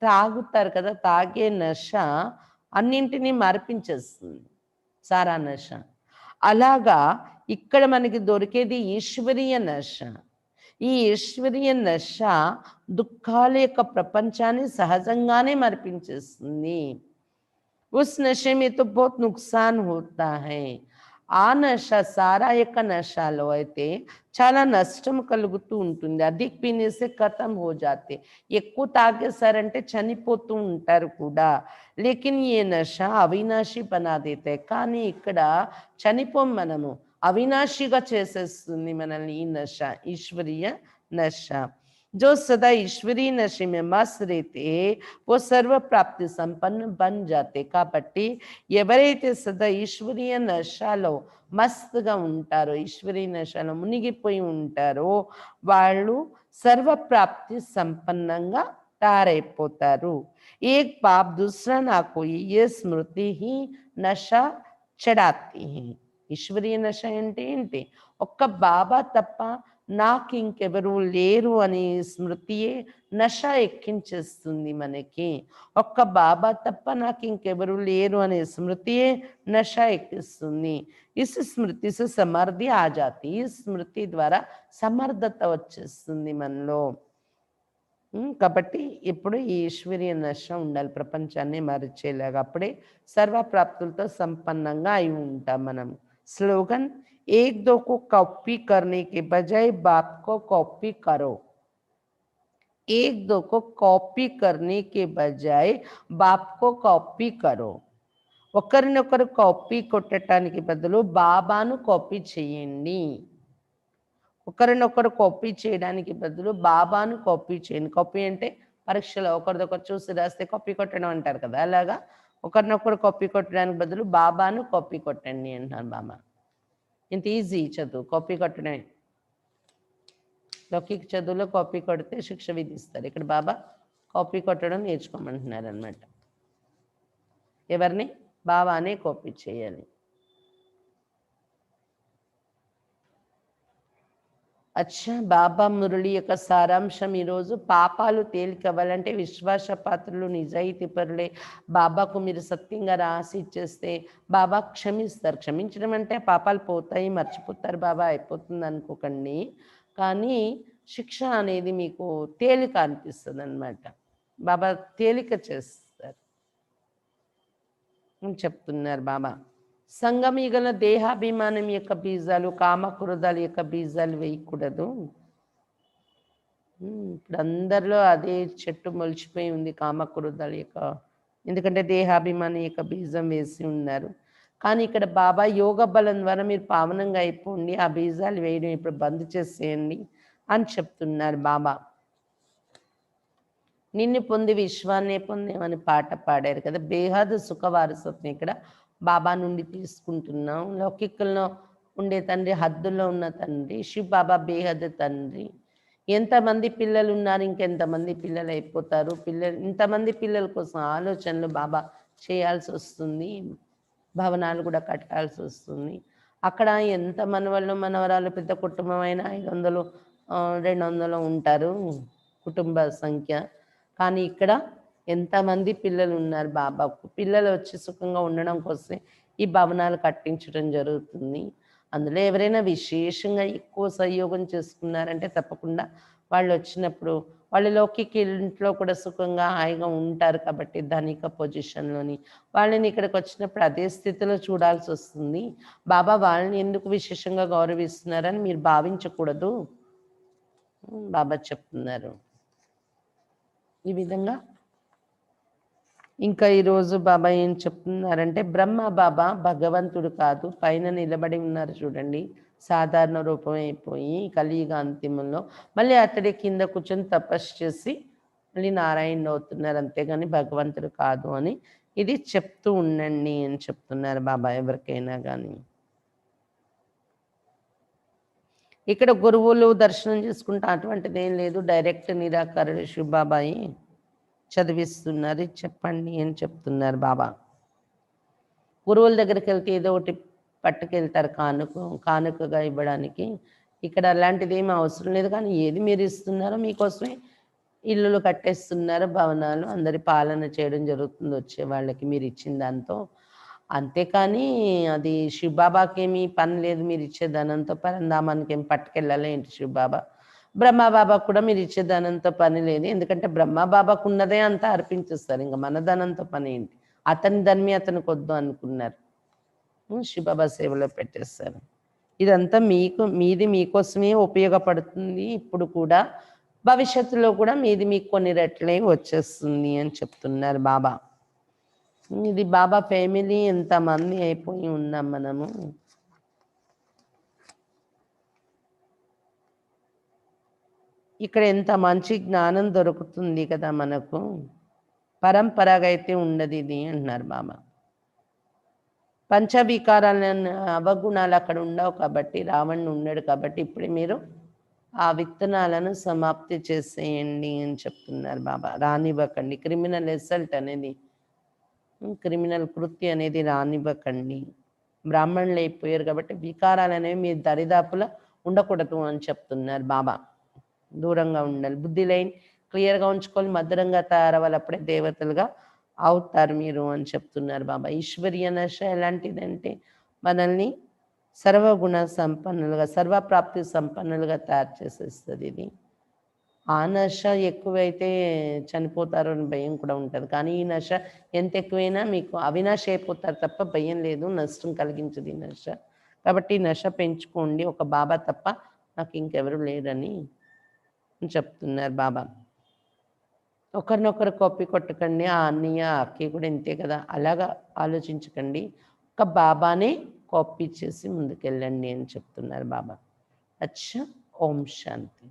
తాగుతారు కదా, తాగే నశ అన్నింటినీ మరిపించేస్తుంది, సారా నశ. అలాగా ఇక్కడ మనకి దొరికేది ఈశ్వరీయ నశ. ఈ ఈశ్వరీయ నశ దుఃఖాల యొక్క ప్రపంచాన్ని సహజంగానే మరిపించేస్తుంది. ఉస్ నశే మే తో బహుత్ నుక్సాన్ హోతా హై. ఆ నశ, సారా యొక్క నశాలో అయితే చాలా నష్టం కలుగుతూ ఉంటుంది. అధిక్ పీనేసే ఖతం హో జాతే, ఎక్కువ తాగేసారంటే చనిపోతూ ఉంటారు కూడా. లేకిన్ ఏ నశ అవినాశి బనా దేతే, కానీ ఇక్కడ చనిపోం మనము, అవినాశిగా చేసేస్తుంది మనల్ని ఈ నశ, ఈశ్వరీయ నశ. जो सदा ईश्वरी नशे में मस्त रहते वो सर्व प्राप्ति संपन्न बन जाते. కాబట్టి ఎవరైతే సదా ఈశ్వరీయ నశలో మస్తుగా ఉంటారో, ఈశ్వరీయ నశలో మునిగిపోయి ఉంటారో, వాళ్ళు సర్వప్రాప్తి సంపన్నంగా తయారైపోతారు. एक बाप दूसरा ना कोई, ये स्मृति ही नशा चढ़ाती है. ఈశ్వరీయ నశ అంటే ఏంటి? ఒక్క బాబా తప్ప నాకు ఇంకెవరు లేరు అనే స్మృతియే నశ ఎక్కించేస్తుంది మనకి. ఒక్క బాబా తప్ప నాకు ఇంకెవరు లేరు అనే స్మృతియే నశ ఎక్కిస్తుంది. ఇస్ స్మృతి से समृद्धि आ जाती, ఈ స్మృతి ద్వారా సమర్థత వచ్చేస్తుంది మనలో. కాబట్టి ఇప్పుడు ఈ ఈశ్వరీయ నశ ఉండాలి, ప్రపంచాన్ని మరిచేలాగా. అప్పుడే సర్వప్రాప్తులతో సంపన్నంగా అయి ఉంటాం మనం. స్లోగన్, एक दो को कॉपी करने के बजाय बाप को कॉपी करो. एक दो को कॉपी करने के बजाय बाप को कॉपी करो. ఒకరినొకరు కాపీ కొట్టడానికి బదులు బాబాను కాపీ చేయండి. ఒకరినొకరు కాపీ చేయడానికి బదులు బాబాను కాపీ చేయండి. కాపీ అంటే పరీక్షలో ఒకరిదొకరు చూసి రాస్తే కాపీ కొట్టడం అంటారు కదా, అలాగా ఒకరినొకరు కాపీ కొట్టడానికి బదులు బాబాను కాపీ కొట్టండి అంటున్నారు బాబా. ఇంత ఈజీ చదువు, కాపీ కొట్టడమే. లౌకిక చదువులో కాపీ కొడితే శిక్ష విధిస్తారు, ఇక్కడ బాబా కాపీ కొట్టడం నేర్చుకోమంటున్నారు అనమాట. ఎవరిని? బాబానే కాపీ చేయాలి. అచ్చా! బాబా మురళి యొక్క సారాంశం ఈరోజు పాపాలు తేలికవ్వాలంటే విశ్వాస పాత్రలు, నిజాయితీ పరులే. బాబాకు మీరు సత్యంగా రాసి ఇచ్చేస్తే బాబా క్షమిస్తారు. క్షమించడం అంటే పాపాలు పోతాయి, మర్చిపోతారు బాబా అయిపోతుంది అనుకోకండి. కానీ శిక్ష అనేది మీకు తేలిక అనిపిస్తదనమాట. బాబా తేలిక చేస్తారు అని చెప్తున్నారు బాబా. సంగమిగల దేహాభిమానం యొక్క బీజాలు, కామ క్రోధాల యొక్క బీజాలు వేయకూడదు. ఇప్పుడు అందరిలో అదే చెట్టు మొలిచిపోయి ఉంది కామక్రోధాల యొక్క, ఎందుకంటే దేహాభిమానం యొక్క బీజం వేసి ఉన్నారు. కానీ ఇక్కడ బాబా యోగ బలం ద్వారా మీరు పావనంగా అయిపోండి, ఆ బీజాలు వేయడం ఇప్పుడు బంద్ చేసేయండి అని చెప్తున్నారు బాబా. నిన్ను పొంది విశ్వాన్నే పొందేమని పాట పాడారు కదా. బేహద్ సుఖ వారసత్వం ఇక్కడ బాబా నుండి తీసుకుంటున్నాం. లౌకికంలో ఉండే తండ్రి, హద్దుల్లో ఉన్న తండ్రి, శివ్ బాబా బేహద్ తండ్రి. ఎంతమంది పిల్లలు ఉన్నారు, ఇంకెంతమంది పిల్లలు అయిపోతారు. ఇంతమంది పిల్లల కోసం ఆలోచనలు బాబా చేయాల్సి వస్తుంది. భవనాలు కూడా కట్టాల్సి వస్తుంది. అక్కడ ఎంత మనవళ్ళు మనవరాలు, పెద్ద కుటుంబమైన 500 200 ఉంటారు కుటుంబ సంఖ్య. కానీ ఇక్కడ ఎంతమంది పిల్లలు ఉన్నారు బాబాకు. పిల్లలు వచ్చి సుఖంగా ఉండడం కోసమే ఈ భవనాలు కట్టించడం జరుగుతుంది. అందులో ఎవరైనా విశేషంగా ఎక్కువ సహయోగం చేసుకున్నారంటే తప్పకుండా వాళ్ళు వచ్చినప్పుడు వాళ్ళ లౌకిక ఇంట్లో కూడా సుఖంగా హాయిగా ఉంటారు కాబట్టి ధనిక పొజిషన్లోని వాళ్ళని ఇక్కడికి వచ్చినప్పుడు అదే స్థితిలో చూడాల్సి వస్తుంది. బాబా వాళ్ళని ఎందుకు విశేషంగా గౌరవిస్తున్నారని మీరు భావించకూడదు బాబా చెప్తున్నారు. ఈ విధంగా ఇంకా ఈరోజు బాబా ఏం చెప్తున్నారంటే, బ్రహ్మ బాబా భగవంతుడు కాదు, పైన నిలబడి ఉన్నారు చూడండి, సాధారణ రూపం అయిపోయి కలియుగ అంతిమంలో మళ్ళీ అతడి కింద కూర్చొని తపస్సు చేసి మళ్ళీ నారాయణ అవుతున్నారు, అంతేగాని భగవంతుడు కాదు అని ఇది చెప్తూ ఉండండి అని చెప్తున్నారు బాబా ఎవరికైనా కానీ. ఇక్కడ గురువులు దర్శనం చేసుకుంటా అటువంటిది ఏం లేదు, డైరెక్ట్ నిరాకరుడు శివబాబాయి చదివిస్తున్నారు, చెప్పండి అని చెప్తున్నారు బాబా. గురువుల దగ్గరికి వెళ్తే ఏదో ఒకటి పట్టుకెళ్తారు కానుకగా ఇవ్వడానికి. ఇక్కడ అలాంటిది ఏమి అవసరం లేదు. కానీ ఏది మీరు ఇస్తున్నారో మీకోసమే ఇల్లులు కట్టేస్తున్నారు, భవనాలు అందరి పాలన చేయడం జరుగుతుంది వచ్చే వాళ్ళకి మీరు ఇచ్చిన దాంతో. అంతేకాని అది శివబాబాకి ఏమీ పని లేదు, మీరు ఇచ్చే ధనంతో పరంధామానికి ఏం పట్టుకెళ్ళాలి ఏంటి శివబాబా. బ్రహ్మబాబాకు కూడా మీరు ఇచ్చే ధనంతో పని లేదు, ఎందుకంటే బ్రహ్మబాబాకు ఉన్నదే అంతా అర్పించేస్తారు, ఇంకా మన ధనంతో పని ఏంటి. అతని ధర్మి అతనికి వద్దు అనుకున్నారు, శివబాబా సేవలో పెట్టేస్తారు. ఇదంతా మీది మీకోసమే ఉపయోగపడుతుంది ఇప్పుడు కూడా, భవిష్యత్తులో కూడా మీది మీకు కొన్ని రెట్లే వచ్చేస్తుంది అని చెప్తున్నారు బాబా. ఇది బాబా ఫ్యామిలీ ఎంతమంది అయిపోయి ఉన్నాం మనము. ఇక్కడ ఎంత మంచి జ్ఞానం దొరుకుతుంది కదా మనకు, పరంపరగా అయితే ఉండదు ఇది అంటున్నారు బాబా. పంచవికారాలను అవగుణాలు అక్కడ ఉండవు కాబట్టి, రావణుడు ఉన్నాడు కాబట్టి ఇప్పుడే మీరు ఆ విత్తనాలను సమాప్తి చేసేయండి అని చెప్తున్నారు బాబా. రానివ్వకండి క్రిమినల్ అసల్ట్ అనేది, క్రిమినల్ కృత్యం అనేది రానివ్వకండి. బ్రాహ్మణులు అయిపోయారు కాబట్టి వికారాలు అనేవి మీ దరిదాపులో ఉండకూడదు అని చెప్తున్నారు బాబా. దూరంగా ఉండాలి, బుద్ధి లైన్ క్లియర్గా ఉంచుకొని మధురంగా తయారవ్వాలి, అప్పుడే దేవతలుగా అవుతారు మీరు అని చెప్తున్నారు బాబా. ఈశ్వరీయ నశ ఎలాంటిదంటే మనల్ని సర్వగుణ సంపన్నులుగా, సర్వప్రాప్తి సంపన్నులుగా తయారు చేసేస్తుంది ఇది. ఆ నశ ఎక్కువైతే చనిపోతారు అని భయం కూడా ఉంటుంది, కానీ ఈ నశ ఎంత ఎక్కువైనా మీకు అవినాశ అయిపోతారు తప్ప భయం లేదు, నష్టం కలిగించదు ఈ నశ. కాబట్టి నశ పెంచుకోండి, ఒక బాబా తప్ప నాకు ఇంకెవరు లేరని చెప్తున్నారు బాబా. ఒకరినొకరు కాపీ కొట్టకండి, ఆ అన్నయ్య అక్కయ్య కూడా ఇంతే కదా అలాగా ఆలోచించకండి, ఒక బాబానే కాపీ చేసి ముందుకెళ్ళండి అని చెప్తున్నారు బాబా. అచ్చా, ఓం శాంతి.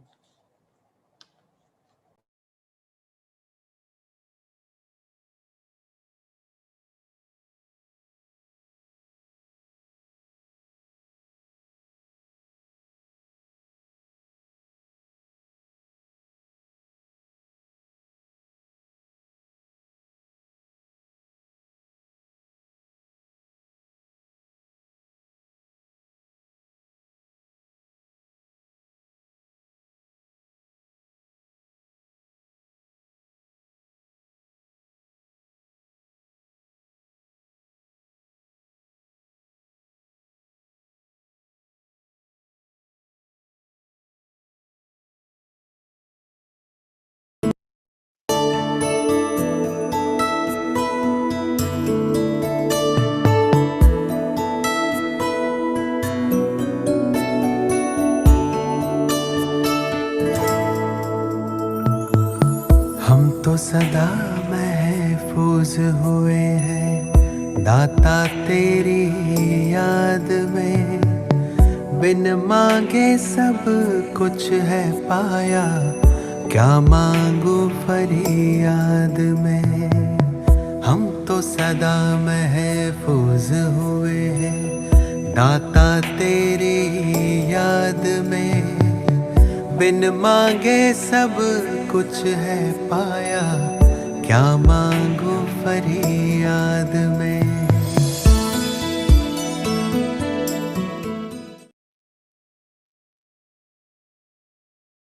तो सदा महफूज हुए हैं दाता तेरी याद में। बिन मांगे सब कुछ है पाया, क्या मांगू फरियाद में। हम तो सदा महफूज हुए हैं दाता तेरी याद में। बिन मांगे सब कुछ है पाया, क्या मांगू फरियाद में।